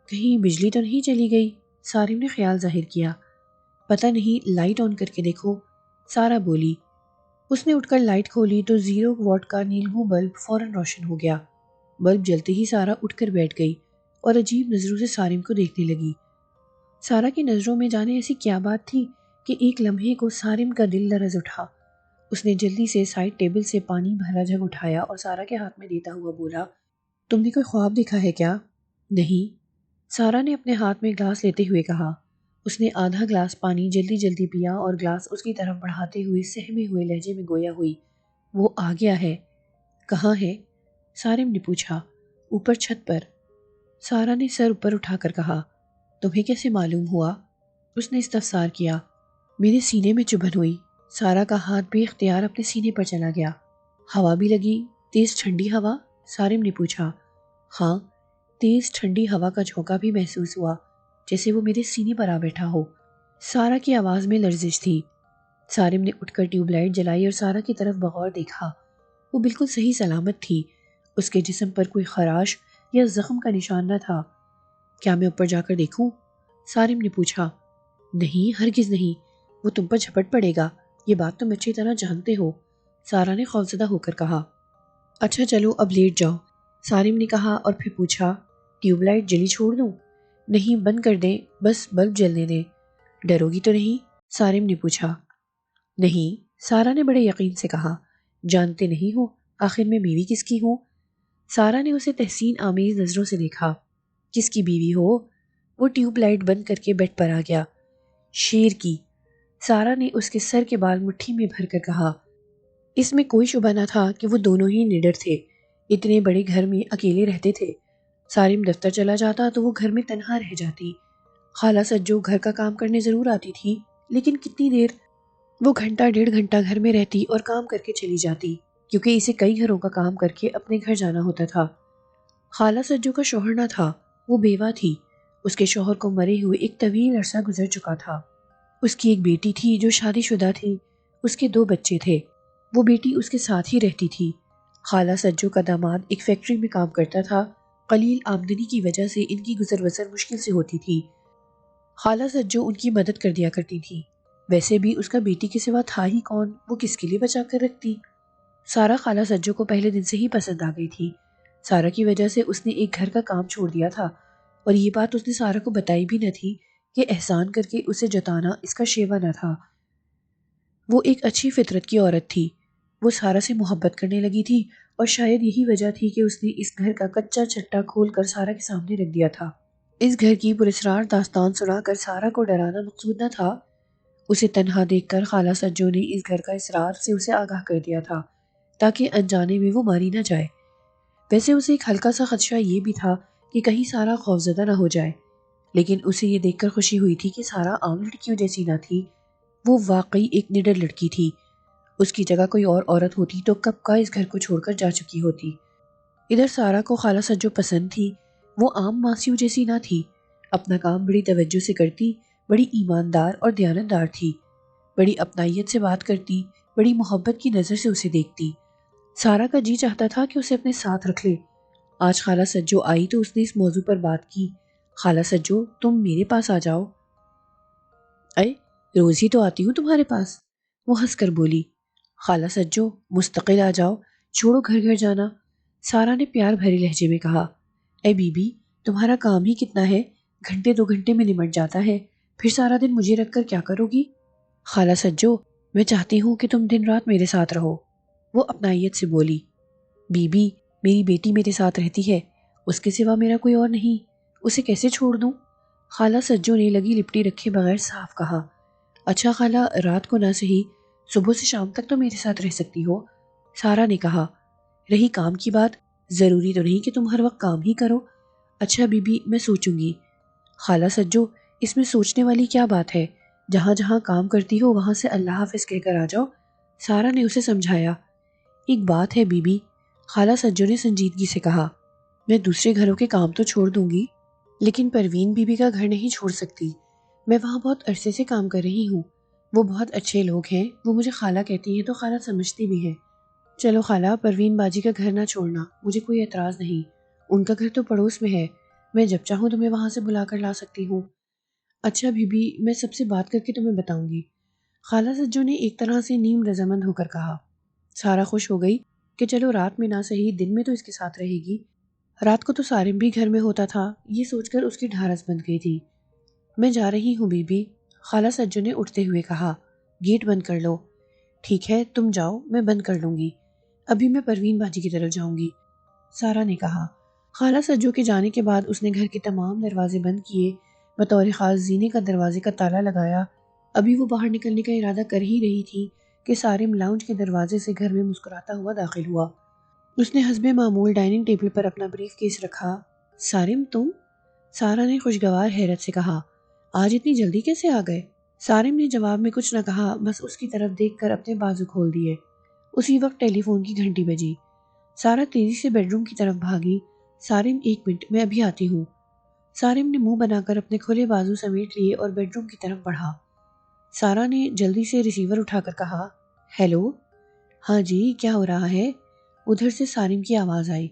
کہیں بجلی تو نہیں چلی گئی؟ سارم نے خیال ظاہر کیا۔ پتہ نہیں، لائٹ آن کر کے دیکھو، سارا بولی۔ اس نے اٹھ کر لائٹ کھولی تو 0 واٹ کا نیلگوں بلب فوراً روشن ہو گیا۔ بلب جلتے ہی سارا اٹھ کر بیٹھ گئی اور عجیب نظروں سے سارم کو دیکھنے لگی۔ سارا کی نظروں میں جانے ایسی کیا بات تھی کہ ایک لمحے کو سارم کا دل لرز اٹھا۔ اس نے جلدی سے سائڈ ٹیبل سے پانی بھرا جگ اٹھایا اور سارا کے ہاتھ میں دیتا ہوا بولا، تم نے کوئی خواب دیکھا ہے کیا؟ نہیں، سارا نے اپنے ہاتھ میں گلاس لیتے ہوئے کہا۔ اس نے آدھا گلاس پانی جلدی جلدی پیا اور گلاس اس کی طرف بڑھاتے ہوئے سہمے ہوئے لہجے میں گویا ہوئی، وہ آ گیا ہے۔ کہاں ہے؟ سارم نے پوچھا۔ اوپر چھت پر، سارا نے سر اوپر اٹھا کر کہا۔ تمہیں کیسے معلوم ہوا؟ اس نے استفسار کیا۔ میرے سینے میں چبھن ہوئی۔ سارا کا ہاتھ بے اختیار اپنے سینے پر چلا گیا۔ ہوا بھی لگی؟ تیز ٹھنڈی ہوا؟ سارم نے پوچھا۔ ہاں، تیز ٹھنڈی ہوا کا جھونکا بھی محسوس ہوا، جیسے وہ میرے سینے پر آ بیٹھا ہو۔ سارا کی آواز میں لرزش تھی۔ سارم نے اٹھ کر ٹیوب لائٹ جلائی اور سارا کی طرف بغور دیکھا۔ وہ بالکل صحیح سلامت تھی۔ اس کے جسم پر کوئی خراش یا زخم کا نشان نہ تھا۔ کیا میں اوپر جا کر دیکھوں؟ سارم نے پوچھا۔ نہیں، ہرگز نہیں، وہ تم پر جھپٹ پڑے گا، یہ بات تم اچھی طرح جانتے ہو، سارا نے خوفزدہ ہو کر کہا۔ اچھا چلو اب لیٹ جاؤ، سارم نے کہا اور پھر پوچھا، ٹیوب لائٹ جلی چھوڑ دوں؟ نہیں، بند کر دیں، بس بلب جلنے دیں۔ ڈرو گی تو نہیں؟ سارم نے پوچھا۔ نہیں، سارا نے بڑے یقین سے کہا۔ جانتے نہیں ہو آخر میں بیوی کس کی ہوں؟ سارا نے اسے تحسین آمیز نظروں سے دیکھا۔ کس کی بیوی ہو؟ وہ ٹیوب لائٹ بند کر کے بیڈ پر آ گیا۔ شیر کی، سارا نے اس کے سر کے بال مٹھی میں بھر کر کہا۔ اس میں کوئی شبہ نہ تھا کہ وہ دونوں ہی نڈر تھے، اتنے بڑے گھر میں اکیلے رہتے تھے۔ سارم دفتر چلا جاتا تو وہ گھر میں تنہا رہ جاتی۔ خالہ سجو گھر کا کام کرنے ضرور آتی تھی، لیکن کتنی دیر؟ وہ گھنٹہ 1.5 گھنٹہ گھر میں رہتی اور کام کر کے چلی جاتی، کیونکہ اسے کئی گھروں کا کام کر کے اپنے گھر جانا ہوتا تھا۔ خالہ سجو کا شوہر نہ تھا، وہ بیوہ تھی۔ اس کے شوہر کو مرے ہوئے ایک طویل عرصہ گزر چکا تھا۔ اس کی ایک بیٹی تھی جو شادی شدہ تھی، اس کے 2 بچے تھے، وہ بیٹی اس کے ساتھ ہی رہتی تھی۔ خالہ سجو کا داماد ایک فیکٹری میں کام کرتا تھا، قلیل آمدنی کی وجہ سے ان کی گزر بسر مشکل سے ہوتی تھی۔ خالہ سجو ان کی مدد کر دیا کرتی تھی، ویسے بھی اس کا بیٹی کے سوا تھا ہی کون، وہ کس کے لیے بچا کر رکھتی۔ سارا خالہ سجو کو پہلے دن سے ہی پسند آ گئی تھی۔ سارا کی وجہ سے اس نے ایک گھر کا کام چھوڑ دیا تھا، اور یہ بات اس نے سارا کو بتائی بھی نہ تھی کہ احسان کر کے اسے جتانا اس کا شیوا نہ تھا۔ وہ ایک اچھی فطرت کی عورت تھی، وہ سارا سے محبت کرنے لگی تھی، اور شاید یہی وجہ تھی کہ اس نے اس گھر کا کچا چٹا کھول کر سارا کے سامنے رکھ دیا تھا۔ اس گھر کی پراسرار داستان سنا کر سارا کو ڈرانا مقصود نہ تھا۔ اسے تنہا دیکھ کر خالہ سجو نے اس گھر کا اسرار سے اسے آگاہ کر دیا تھا، تاکہ انجانے میں وہ ماری نہ جائے۔ ویسے اسے ایک ہلکا سا خدشہ یہ بھی تھا کہ کہیں سارا خوفزدہ نہ ہو جائے، لیکن اسے یہ دیکھ کر خوشی ہوئی تھی کہ سارا عام لڑکیوں جیسی نہ تھی، وہ واقعی ایک نڈر لڑکی تھی۔ اس کی جگہ کوئی اور عورت ہوتی تو کب کا اس گھر کو چھوڑ کر جا چکی ہوتی۔ ادھر سارا کو خالہ سجو پسند تھی، وہ عام ماسیوں جیسی نہ تھی، اپنا کام بڑی توجہ سے کرتی، بڑی ایماندار اور دیانتدار تھی، بڑی اپنائیت سے بات کرتی، بڑی محبت کی نظر سے اسے دیکھتی۔ سارا کا جی چاہتا تھا کہ اسے اپنے ساتھ رکھ لے۔ آج خالہ سجو آئی تو اس نے اس موضوع پر بات کی۔ خالہ سجو، تم میرے پاس آ جاؤ۔ اے، روز ہی تو آتی ہوں تمہارے پاس، وہ ہنس کر بولی۔ خالہ سجو، مستقل آ جاؤ، چھوڑو گھر گھر جانا، سارا نے پیار بھرے لہجے میں کہا۔ اے بی بی، تمہارا کام ہی کتنا ہے، گھنٹے 2 گھنٹے میں نمٹ جاتا ہے، پھر سارا دن مجھے رکھ کر کیا کرو گی؟ خالہ سجو، میں چاہتی ہوں کہ تم دن رات میرے ساتھ رہو، وہ اپنائیت سے بولی۔ بی بی، میری بیٹی میرے ساتھ رہتی ہے، اس کے سوا میرا کوئی اور نہیں، اسے کیسے چھوڑ دوں؟ خالہ سجو نے لگی لپٹی رکھے بغیر صاف کہا۔ اچھا خالہ، رات کو نہ سہی، صبح سے شام تک تو میرے ساتھ رہ سکتی ہو، سارا نے کہا۔ رہی کام کی بات، ضروری تو نہیں کہ تم ہر وقت کام ہی کرو۔ اچھا بی بی، میں سوچوں گی۔ خالہ سجو، اس میں سوچنے والی کیا بات ہے، جہاں جہاں کام کرتی ہو وہاں سے اللہ حافظ کہہ کر آ جاؤ، سارا نے اسے سمجھایا۔ ایک بات ہے بی بی، خالہ سجو نے سنجیدگی سے کہا، میں دوسرے گھروں کے کام تو چھوڑ دوں گی، لیکن پروین بی بی کا گھر نہیں چھوڑ سکتی، میں وہاں بہت عرصے سے کام کر رہی ہوں، وہ بہت اچھے لوگ ہیں، وہ مجھے خالہ کہتی ہیں تو خالہ سمجھتی بھی ہے۔ چلو خالہ، پروین باجی کا گھر نہ چھوڑنا، مجھے کوئی اعتراض نہیں، ان کا گھر تو پڑوس میں ہے، میں جب چاہوں تمہیں وہاں سے بلا کر لا سکتی ہوں۔ اچھا بی بی، میں سب سے بات کر کے تمہیں بتاؤں گی، خالہ سجو نے ایک طرح سے نیم رضامند ہو کر کہا۔ سارا خوش ہو گئی کہ چلو رات میں نہ صحیح دن میں تو اس کے ساتھ رہے گی۔ رات کو تو سارم بھی گھر میں ہوتا تھا، یہ سوچ کر اس کی ڈھارس بند گئی تھی۔ میں جا رہی ہوں بی بی، خالہ سجو نے اٹھتے ہوئے کہا، گیٹ بند کر لو۔ ٹھیک ہے تم جاؤ، میں بند کر لوں گی، ابھی میں پروین باجی کی طرف جاؤں گی، سارا نے کہا۔ خالہ سجو کے جانے کے بعد اس نے گھر کے تمام دروازے بند کیے، بطور خاص زینے کا دروازے کا تالا لگایا۔ ابھی وہ باہر نکلنے کا ارادہ کر ہی رہی تھی کہ سارم لاؤنج کے دروازے سے گھر میں مسکراتا ہوا داخل ہوا۔ اس نے حسب معمول ڈائننگ ٹیبل پر اپنا بریف کیس رکھا۔ سارم تم؟ سارا نے خوشگوار حیرت سے کہا، آج اتنی جلدی کیسے آ گئے؟ سارم نے جواب میں کچھ نہ کہا، بس اس کی طرف دیکھ کر اپنے بازو کھول دیے۔ اسی وقت ٹیلی فون کی گھنٹی بجی۔ سارا تیزی سے بیڈ روم کی طرف بھاگی۔ سارم ایک منٹ، میں ابھی آتی ہوں۔ سارم نے منہ بنا کر اپنے کھلے بازو سمیٹ لیے اور بیڈ روم کی طرف بڑھا۔ سارا نے جلدی سے ریسیور اٹھا کر کہا، ہیلو؟ ہاں جی، کیا ہو رہا ہے؟ ادھر سے سارم کی آواز آئی۔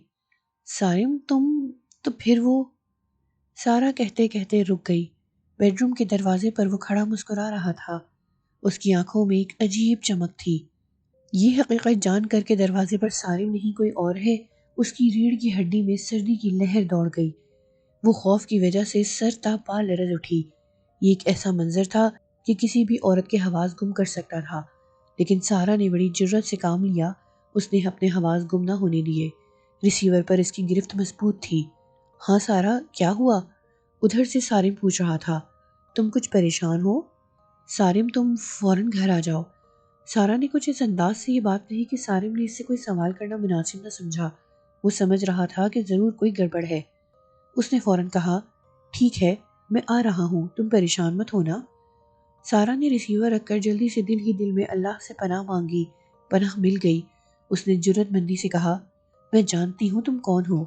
سارم تم؟ تو پھر وہ؟ سارا کہتے کہتے رک گئی۔ بیڈ روم کے دروازے پر وہ کھڑا مسکرا رہا تھا۔ اس کی آنکھوں میں ایک عجیب چمک تھی۔ یہ حقیقت جان کر کے دروازے پر سارم نہیں کوئی اور ہے، اس کی ریڑھ کی ہڈی میں سردی کی لہر دوڑ گئی۔ وہ خوف کی وجہ سے سر تا پا لرز اٹھی۔ یہ ایک ایسا منظر تھا کہ کسی بھی عورت کے حواس گم کر سکتا تھا، لیکن سارا نے بڑی جرأت سے کام لیا۔ اس نے اپنے حواس گم نہ ہونے دیے۔ ریسیور پر اس کی گرفت مضبوط تھی۔ ہاں سارا، کیا ہوا؟ ادھر سے سارم پوچھ رہا تھا۔ تم کچھ پریشان ہو؟ سارم تم فوراً گھر آ جاؤ۔ سارا نے کچھ اس انداز سے یہ بات کہی کہ سارم نے اس سے کوئی سوال کرنا مناسب نہ سمجھا۔ وہ سمجھ رہا تھا کہ ضرور کوئی گڑبڑ ہے۔ اس نے فوراً کہا، ٹھیک ہے میں آ رہا ہوں، تم پریشان مت ہونا۔ سارا نے ریسیور رکھ کر جلدی سے دل ہی دل میں اللہ سے پناہ مانگی۔ پناہ مل گئی۔ اس نے جرأت مندی سے کہا، میں جانتی ہوں تم کون ہو۔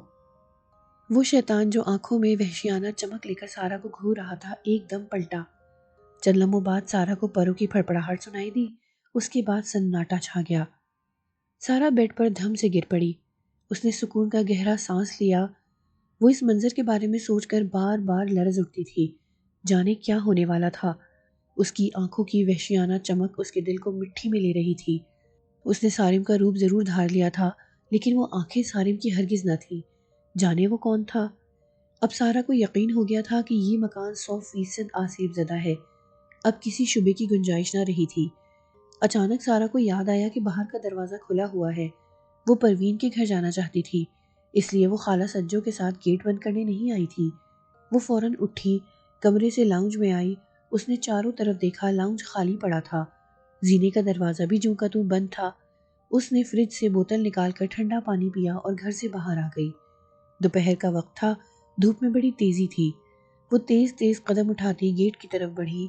وہ شیطان جو آنکھوں میں وحشیانہ چمک لے کر سارا کو گھور رہا تھا ایک دم پلٹا۔ چند لمحوں بعد سارا کو پروں کی پھڑپڑاہٹ سنائی دی۔ اس کے بعد سناٹا چھا گیا۔ سارا بیڈ پر دھم سے گر پڑی۔ اس نے سکون کا گہرا سانس لیا۔ وہ اس منظر کے بارے میں سوچ کر بار بار لرز اٹھتی تھی۔ جانے کیا ہونے والا تھا؟ اس کی آنکھوں کی وحشیانہ چمک اس کے دل کو مٹھی میں لے رہی تھی۔ اس نے سارم کا روپ ضرور دھار لیا تھا، لیکن وہ آنکھیں سارم کی ہرگز نہ تھیں۔ جانے وہ کون تھا؟ اب سارا کو یقین ہو گیا تھا کہ یہ مکان 100% آسیب زدہ ہے۔ اب کسی شبے کی گنجائش نہ رہی تھی۔ اچانک سارا کو یاد آیا کہ باہر کا دروازہ کھلا ہوا ہے۔ وہ پروین کے گھر جانا چاہتی تھی، اس لیے وہ خالہ سجو کے ساتھ گیٹ بند کرنے نہیں آئی تھی۔ وہ فوراً اٹھی، کمرے سے لاؤنج میں آئی۔ اس نے چاروں طرف دیکھا، لاؤنج خالی پڑا تھا۔ زینے کا دروازہ بھی جوں کا توں بند تھا۔ اس نے فریج سے بوتل نکال کر ٹھنڈا پانی پیا اور گھر سے باہر آ گئی۔ دوپہر کا وقت تھا، دھوپ میں بڑی تیزی تھی۔ وہ تیز تیز قدم اٹھاتی گیٹ کی طرف بڑھی۔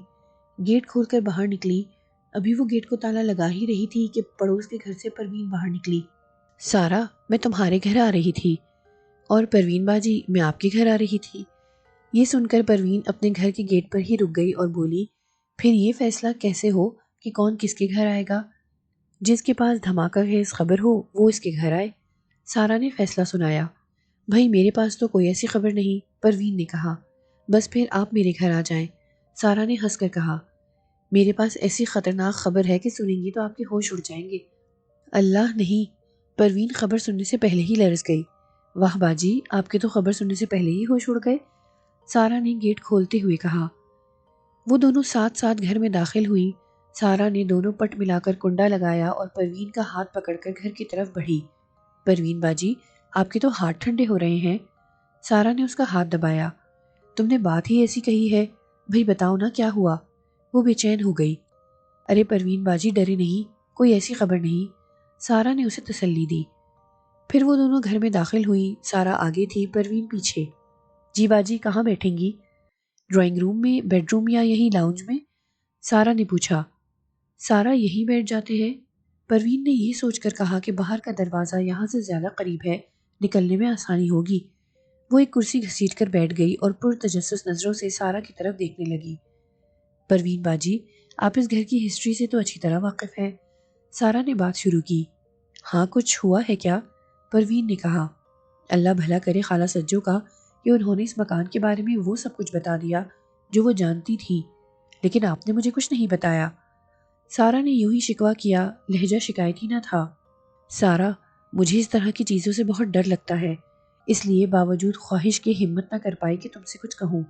گیٹ کھول کر باہر نکلی۔ ابھی وہ گیٹ کو تالا لگا ہی رہی تھی کہ پڑوس کے گھر سے پروین باہر نکلی۔ سارا، میں تمہارے گھر آ رہی تھی۔ اور پروین باجی، میں آپ کے گھر آ رہی تھی۔ یہ سن کر پروین اپنے گھر کے گیٹ پر ہی رک گئی اور بولی، پھر یہ فیصلہ کیسے ہو کہ کون کس کے گھر آئے گا؟ جس کے پاس دھماکہ خیز خبر ہو وہ اس کے گھر آئے۔ سارا نے فیصلہ سنایا۔ بھائی میرے پاس تو کوئی ایسی خبر نہیں، پروین نے کہا۔ بس پھر آپ میرے گھر آ جائیں، سارا نے ہنس کر کہا۔ میرے پاس ایسی خطرناک خبر ہے کہ سنیں گی تو آپ کے ہوش اڑ جائیں گے۔ اللہ نہیں! پروین خبر سننے سے پہلے ہی لرز گئی۔ واہ باجی، آپ کے تو خبر سننے سے پہلے ہی ہوش اڑ گئے، سارا نے گیٹ کھولتے ہوئے کہا۔ وہ دونوں ساتھ ساتھ گھر میں داخل ہوئی۔ سارا نے دونوں پٹ ملا کر کنڈا لگایا اور پروین کا ہاتھ پکڑ کر گھر کی طرف بڑھی۔ پروین باجی، آپ کے تو ہاتھ ٹھنڈے ہو رہے ہیں۔ سارا نے اس کا ہاتھ دبایا۔ تم نے بات ہی ایسی کہی ہے، بھئی بتاؤ نا کیا ہوا؟ وہ بے چین ہو گئی۔ ارے پروین باجی ڈرے نہیں، کوئی ایسی خبر نہیں، سارا نے اسے تسلی دی۔ پھر وہ دونوں گھر میں داخل ہوئی۔ سارا آگے تھی، پروین پیچھے۔ جی باجی کہاں بیٹھیں گی؟ ڈرائنگ روم میں، بیڈ روم یا یہیں لاؤنج میں؟ سارا نے پوچھا۔ سارا یہیں بیٹھ جاتے ہیں، پروین نے یہ سوچ کر کہا کہ باہر کا دروازہ یہاں سے زیادہ قریب ہے، نکلنے میں آسانی ہوگی۔ وہ ایک کرسی گھسیٹ کر بیٹھ گئی اور پرتجسس نظروں سے سارا کی طرف دیکھنے لگی۔ پروین باجی، آپ اس گھر کی ہسٹری سے تو اچھی طرح واقف ہیں، سارا نے بات شروع کی۔ ہاں کچھ ہوا ہے کیا؟ پروین نے کہا۔ اللہ بھلا کرے خالہ سجو کا کہ انہوں نے اس مکان کے بارے میں وہ سب کچھ بتا دیا جو وہ جانتی تھی، لیکن آپ نے مجھے کچھ نہیں بتایا۔ سارا نے یوں ہی شکوہ کیا، لہجہ شکایتی نہ تھا۔ سارا، مجھے اس طرح کی چیزوں سے بہت ڈر لگتا ہے، اس لیے باوجود خواہش کے ہمت نہ کر پائی کہ تم سے کچھ کہوں۔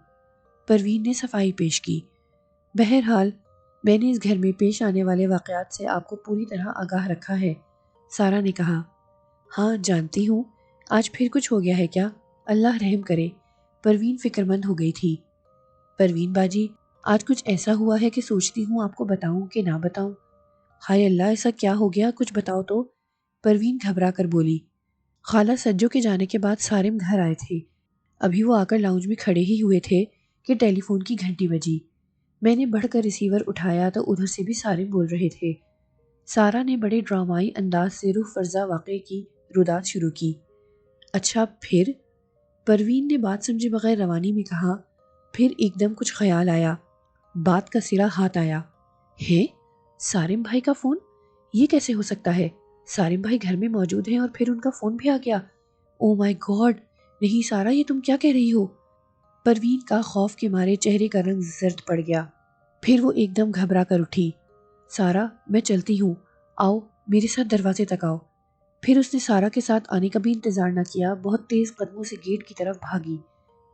پروین نے صفائی پیش کی۔ بہرحال میں نے اس گھر میں پیش آنے والے واقعات سے آپ کو پوری طرح آگاہ رکھا ہے، سارا نے کہا۔ ہاں جانتی ہوں، آج پھر کچھ ہو گیا ہے کیا؟ اللہ رحم کرے، پروین فکر مند ہو گئی تھی۔ پروین باجی، آج کچھ ایسا ہوا ہے کہ سوچتی ہوں آپ کو بتاؤں کہ نہ بتاؤں۔ ہائے اللہ، ایسا کیا ہو گیا؟ کچھ بتاؤ تو، پروین گھبرا کر بولی۔ خالہ سجو کے جانے کے بعد سارم گھر آئے تھے۔ ابھی وہ آ کر لاؤنج میں کھڑے ہی ہوئے تھے کہ ٹیلی فون کی گھنٹی بجی۔ میں نے بڑھ کر ریسیور اٹھایا تو ادھر سے بھی سارم بول رہے تھے۔ سارا نے بڑے ڈرامائی انداز سے روح فرزا واقعے کی رودات شروع کی۔ اچھا پھر؟ پروین نے بات سمجھے بغیر روانی میں کہا۔ پھر ایک دم کچھ خیال آیا، بات کا سرا ہاتھ آیا۔ ہے؟ سارم بھائی کا فون؟ یہ کیسے ہو سکتا ہے؟ سارم بھائی گھر میں موجود ہیں اور پھر ان کا فون بھی آ گیا؟ او مائی گاڈ! نہیں سارا، یہ تم کیا کہہ رہی ہو؟ پروین کا خوف کے مارے چہرے کا رنگ زرد پڑ گیا۔ پھر وہ ایک دم گھبرا کر اٹھی۔ سارا، میں چلتی ہوں، آؤ میرے ساتھ دروازے تک آؤ۔ پھر اس نے سارا کے ساتھ آنے کا بھی انتظار نہ کیا، بہت تیز قدموں سے گیٹ کی طرف بھاگی۔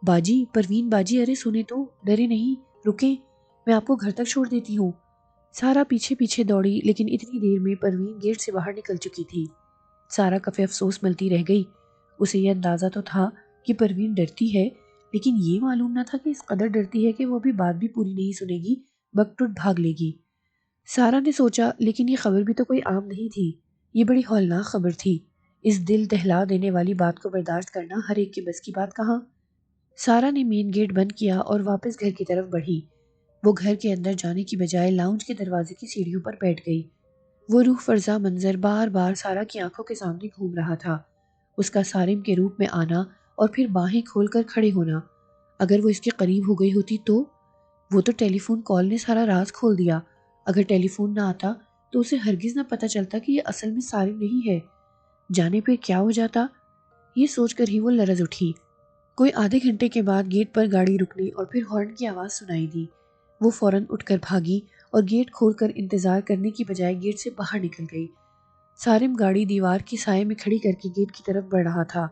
باجی، پروین باجی، ارے سنے تو، ڈرے نہیں، رکیں، میں آپ کو گھر تک چھوڑ دیتی ہوں۔ سارا پیچھے پیچھے دوڑی، لیکن اتنی دیر میں پروین گیٹ سے باہر نکل چکی تھی۔ سارا کفے افسوس ملتی رہ گئی۔ اسے یہ اندازہ تو تھا کہ پروین ڈرتی ہے، لیکن یہ معلوم نہ تھا کہ اس قدر ڈرتی ہے کہ وہ ابھی بات بھی پوری نہیں سنے گی، بکٹوٹ بھاگ لے گی۔ سارا نے سوچا، لیکن یہ خبر بھی تو کوئی عام نہیں تھی، یہ بڑی ہولناک خبر تھی۔ اس دل دہلا دینے والی بات کو برداشت کرنا ہر ایک کے بس کی بات کہاں۔ سارا نے مین گیٹ بند کیا اور واپس گھر کی طرف بڑھی۔ وہ گھر کے اندر جانے کی بجائے لاؤنج کے دروازے کی سیڑھیوں پر بیٹھ گئی۔ وہ روح فرزا منظر بار بار سارا کی آنکھوں کے سامنے گھوم رہا تھا، اس کا سارم کے روپ میں آنا اور پھر باہیں کھول کر کھڑے ہونا۔ اگر وہ اس کے قریب ہو گئی ہوتی تو؟ وہ تو ٹیلی فون کال نے سارا راز کھول دیا۔ اگر ٹیلی فون نہ آتا تو اسے ہرگز نہ پتہ چلتا کہ یہ اصل میں سارم نہیں ہے۔ جانے پہ کیا ہو جاتا؟ یہ سوچ کر ہی وہ لرز اٹھی۔ کوئی آدھے گھنٹے کے بعد گیٹ پر گاڑی رکنے اور پھر ہارن کی آواز سنائی دی۔ وہ فوراً اٹھ کر بھاگی اور گیٹ کھول کر انتظار کرنے کی بجائے گیٹ سے باہر نکل گئی۔ سارم گاڑی دیوار کے سائے میں کھڑی کر کے گیٹ کی طرف بڑھ رہا تھا۔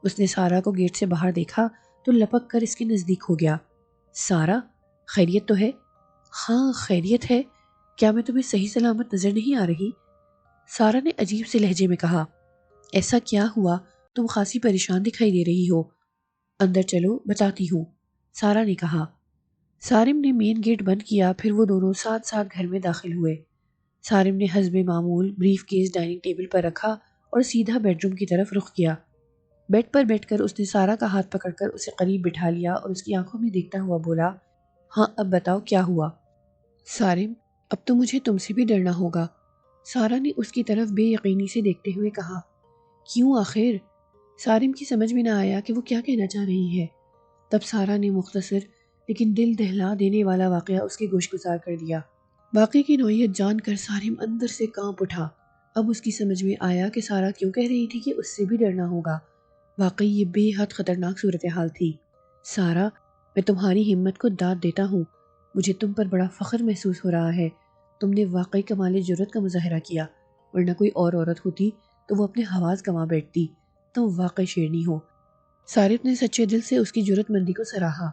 اس نے سارا کو گیٹ سے باہر دیکھا تو لپک کر اس کے نزدیک ہو گیا۔ سارا، خیریت تو ہے؟ ہاں خیریت ہے، کیا میں تمہیں صحیح سلامت نظر نہیں آ رہی؟ سارا نے عجیب سے لہجے میں کہا۔ ایسا کیا ہوا؟ تم خاصی پریشان دکھائی دے رہی ہو۔ اندر چلو، بتاتی ہوں، سارا نے کہا۔ سارم نے مین گیٹ بند کیا، پھر وہ دونوں ساتھ ساتھ گھر میں داخل ہوئے۔ سارم نے حسب معمول بریف کیس ڈائننگ ٹیبل پر رکھا اور سیدھا بیڈ روم کی طرف رخ کیا۔ بیڈ پر بیٹھ کر اس نے سارا کا ہاتھ پکڑ کر اسے قریب بٹھا لیا اور اس کی آنکھوں میں دیکھتا ہوا بولا، ہاں اب بتاؤ کیا ہوا؟ سارم، اب تو مجھے تم سے بھی ڈرنا ہوگا، سارا نے اس کی طرف بے یقینی سے دیکھتے ہوئے کہا۔ کیوں آخر؟ سارم کی سمجھ میں نہ آیا کہ وہ کیا کہنا چاہ رہی ہے۔ تب سارا نے مختصر لیکن دل دہلا دینے والا واقعہ اس کے گوش گزار کر دیا۔ واقعے کی نوعیت جان کر سارم اندر سے کانپ اٹھا۔ اب اس کی سمجھ میں آیا کہ سارا کیوں کہہ رہی تھی کہ اس سے بھی ڈرنا ہوگا۔ واقعی یہ بے حد خطرناک صورتحال تھی۔ سارا، میں تمہاری ہمت کو داد دیتا ہوں، مجھے تم پر بڑا فخر محسوس ہو رہا ہے۔ تم نے واقعی کمال جرأت کا مظاہرہ کیا، ورنہ کوئی اور عورت ہوتی تو وہ اپنے حواس گنوا بیٹھتی۔ تم واقعی شیرنی ہو۔ سارم نے سچے دل سے اس کی جرأت مندی کو سراہا۔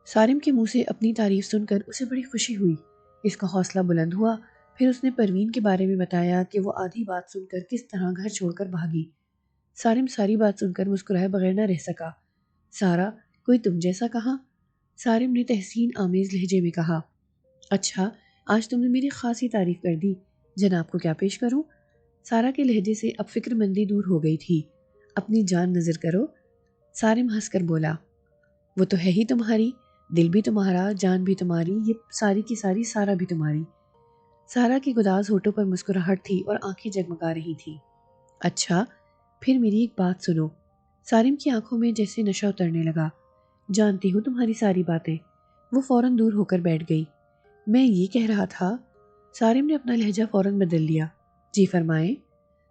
سارم کے منہ سے اپنی تعریف سن کر اسے بڑی خوشی ہوئی، اس کا حوصلہ بلند ہوا۔ پھر اس نے پروین کے بارے میں بتایا کہ وہ آدھی بات سن کر کس طرح گھر چھوڑ کر بھاگی۔ سارم ساری بات سن کر مسکرائے بغیر نہ رہ سکا۔ سارا، کوئی تم جیسا کہا؟ سارم نے تحسین آمیز لہجے میں کہا۔ اچھا، آج تم نے میری خاصی تعریف کر دی، جناب کو کیا پیش کروں؟ سارا کے لہجے سے اب فکر مندی دور ہو گئی تھی۔ اپنی جان نظر کرو، سارم ہنس کر بولا۔ وہ تو ہے ہی تمہاری، دل بھی تمہارا، جان بھی تمہاری، یہ ساری کی ساری سارا بھی تمہاری۔ سارا کی گداز ہونٹوں پر مسکراہٹ تھی اور آنکھیں جگمگا رہی تھی۔ اچھا، پھر میری ایک بات سنو۔ سارم کی آنکھوں میں جیسے نشہ اترنے لگا۔ جانتی ہوں تمہاری ساری باتیں۔ وہ فوراً دور ہو کر بیٹھ گئی۔ میں یہ کہہ رہا تھا، سارم نے اپنا لہجہ فوراً بدل لیا۔ جی فرمائیں۔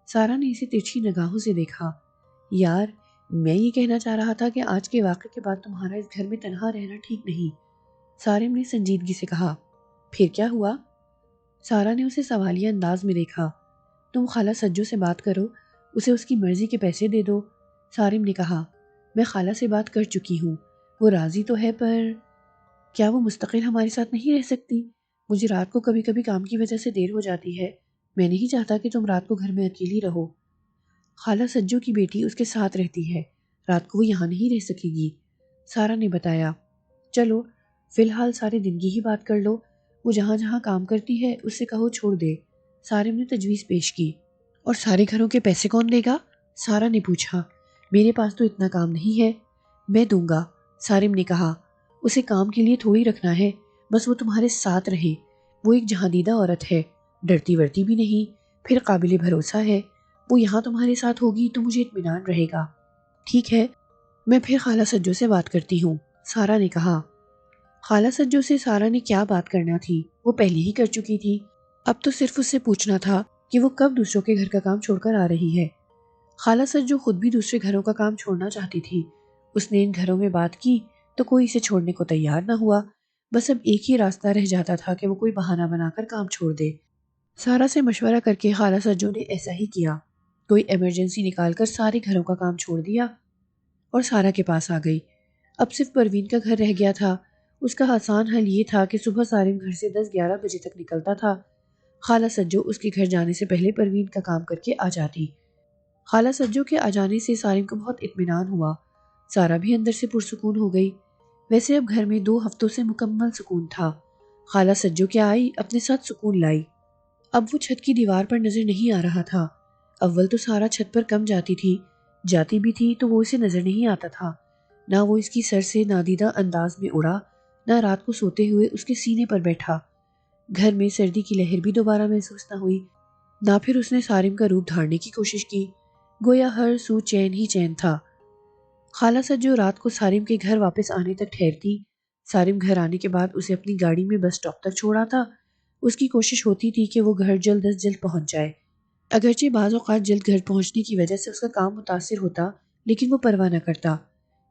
سارا نے اسے ترچھی نگاہوں سے دیکھا۔ یار، میں یہ کہنا چاہ رہا تھا کہ آج کے واقعے کے بعد تمہارا اس گھر میں تنہا رہنا ٹھیک نہیں۔ سارم نے سنجیدگی سے کہا۔ پھر کیا ہوا؟ سارا نے اسے سوالیہ انداز میں دیکھا۔ تم خالہ سجو سے بات کرو، اسے اس کی مرضی کے پیسے دے دو۔ سارم نے کہا۔ میں خالہ سے بات کر چکی ہوں، وہ راضی تو ہے، پر کیا وہ مستقل ہمارے ساتھ نہیں رہ سکتی؟ مجھے رات کو کبھی کبھی کام کی وجہ سے دیر ہو جاتی ہے، میں نہیں چاہتا کہ تم رات کو گھر میں اکیلی رہو۔ خالہ سجو کی بیٹی اس کے ساتھ رہتی ہے، رات کو وہ یہاں نہیں رہ سکے گی، سارا نے بتایا۔ چلو فی الحال سارے دن کی ہی بات کر لو، وہ جہاں جہاں کام کرتی ہے اس سے کہو چھوڑ دے، سارم نے تجویز پیش کی۔ اور سارے گھروں کے پیسے کون دے گا؟ سارا نے پوچھا۔ میرے پاس تو اتنا کام نہیں ہے، میں دوں گا، سارم نے کہا۔ اسے کام کے لیے تھوڑی رکھنا ہے، بس وہ تمہارے ساتھ رہے۔ وہ ایک جہاندیدہ عورت ہے، ڈرتی ورتی بھی نہیں، پھر قابل بھروسہ ہے۔ وہ یہاں تمہارے ساتھ ہوگی تو مجھے اطمینان رہے گا۔ ٹھیک ہے، میں پھر خالہ سجو سے بات کرتی ہوں، سارا نے کہا۔ خالہ سجو سے سارا نے کیا بات کرنا تھی، وہ پہلے ہی کر چکی تھی۔ اب تو صرف اس سے پوچھنا تھا کہ وہ کب دوسروں کے گھر کا کام چھوڑ کر آ رہی ہے۔ خالہ سجو خود بھی دوسرے گھروں کا کام چھوڑنا چاہتی تھی۔ اس نے ان گھروں میں بات کی تو کوئی اسے چھوڑنے کو تیار نہ ہوا، بس اب ایک ہی راستہ رہ جاتا تھا کہ وہ کوئی بہانہ بنا کر کام چھوڑ دے۔ سارا سے مشورہ کر کے خالہ سجو نے ایسا ہی کیا، کوئی ایمرجنسی نکال کر سارے گھروں کا کام چھوڑ دیا اور سارا کے پاس آ گئی۔ اب صرف پروین کا گھر رہ گیا تھا۔ اس کا آسان حل یہ تھا کہ صبح سارم گھر سے 10-11 بجے تک نکلتا تھا، خالہ سجو اس کے گھر جانے سے پہلے پروین کا کام کر کے آ جاتی۔ خالہ سجو کے آ جانے سے سارم کو بہت اطمینان ہوا، سارا بھی اندر سے پرسکون ہو گئی۔ ویسے اب گھر میں 2 ہفتوں سے مکمل سکون تھا۔ خالہ سجو کیا آئی اپنے ساتھ سکون لائی۔ اب وہ چھت کی دیوار پر نظر نہیں آ رہا تھا۔ اول تو سارا چھت پر کم جاتی تھی، جاتی بھی تھی تو وہ اسے نظر نہیں آتا تھا، نہ وہ اس کی سر سے نادیدہ انداز میں اڑا، نہ رات کو سوتے ہوئے اس کے سینے پر بیٹھا۔ گھر میں سردی کی لہر بھی دوبارہ محسوس نہ ہوئی، نہ پھر اس نے سارم کا روپ دھارنے کی کوشش کی، گویا ہر سو چین ہی چین تھا۔ خالہ سجو رات کو سارم کے گھر واپس آنے تک ٹھہرتی۔ سارم گھر آنے کے بعد اسے اپنی گاڑی میں بس اسٹاپ تک چھوڑا تھا۔ اس کی کوشش ہوتی تھی کہ وہ گھر جلد از جلد پہنچ جائے، اگرچہ بعض اوقات جلد گھر پہنچنے کی وجہ سے اس کا کام متاثر ہوتا، لیکن وہ پرواہ نہ کرتا۔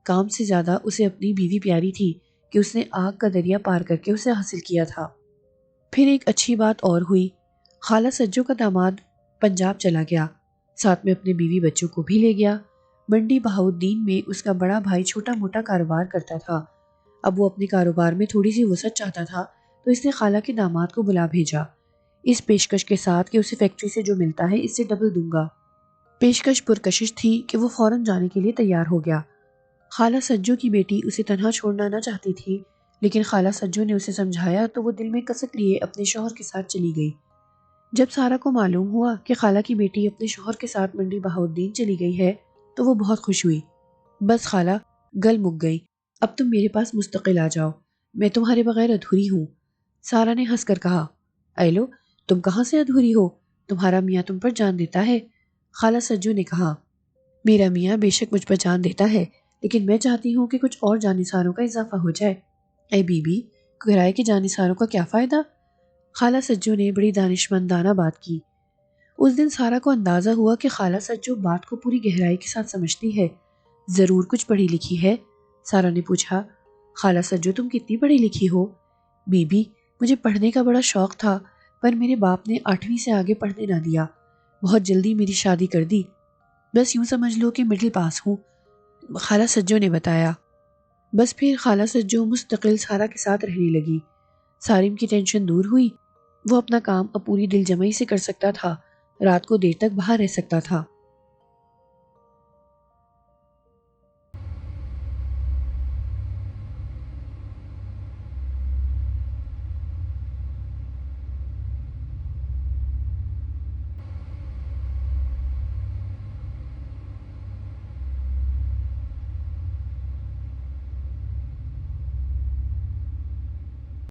کام سے زیادہ اسے اپنی بیوی پیاری تھی کہ اس نے آگ کا دریا پار کر کے اسے حاصل کیا تھا۔ پھر ایک اچھی بات اور ہوئی، خالہ سجو کا داماد پنجاب چلا گیا، ساتھ میں اپنے بیوی بچوں کو بھی لے گیا۔ منڈی بہاؤالدین میں اس کا بڑا بھائی چھوٹا موٹا کاروبار کرتا تھا، اب وہ اپنے کاروبار میں تھوڑی سی وسعت چاہتا تھا تو اس نے خالہ کے داماد کو بلا بھیجا، اس پیشکش کے ساتھ کہ اسے فیکٹری سے جو ملتا ہے اس سے ڈبل دوں گا۔ پیشکش پرکشش تھی کہ وہ فوراً جانے کے لیے تیار ہو گیا۔ خالہ سجو کی بیٹی اسے تنہا چھوڑنا نہ چاہتی تھی، لیکن خالہ سجو نے اسے سمجھایا تو وہ دل میں کسک لیے اپنے شوہر کے ساتھ چلی گئی۔ جب سارا کو معلوم ہوا کہ خالہ کی بیٹی اپنے شوہر کے ساتھ منڈی بہاؤالدین چلی گئی ہے تو وہ بہت خوش ہوئی۔ بس خالہ، گل مک گئی، اب تم میرے پاس مستقل آ جاؤ، میں تمہارے بغیر ادھوری ہوں۔ سارا نے ہنس کر کہا، ایلو، تم کہاں سے ادھوری ہو، تمہارا میاں تم پر جان دیتا ہے۔ خالہ سجو نے کہا، میرا میاں بے شک مجھ پر جان دیتا ہے، لیکن میں چاہتی ہوں کہ کچھ اور جانثاروں کا اضافہ ہو جائے۔ اے بی بی، کرائے کے جانثاروں کا کیا فائدہ؟ خالہ سجو نے بڑی دانشمندانہ بات کی۔ اس دن سارا کو اندازہ ہوا کہ خالہ سجو بات کو پوری گہرائی کے ساتھ سمجھتی ہے، ضرور کچھ پڑھی لکھی ہے۔ سارا نے پوچھا، خالہ سجو تم کتنی پڑھی لکھی ہو؟ بی بی، مجھے پڑھنے کا بڑا شوق تھا، پر میرے باپ نے 8ویں سے آگے پڑھنے نہ دیا، بہت جلدی میری شادی کر دی، بس یوں سمجھ لو کہ مڈل پاس ہوں، خالہ سجو نے بتایا۔ بس پھر خالہ سجو مستقل سارا کے ساتھ رہنے لگی۔ سارم کی ٹینشن دور ہوئی، وہ اپنا کام اب پوری دل جمعی سے کر سکتا تھا، رات کو دیر تک باہر رہ سکتا تھا۔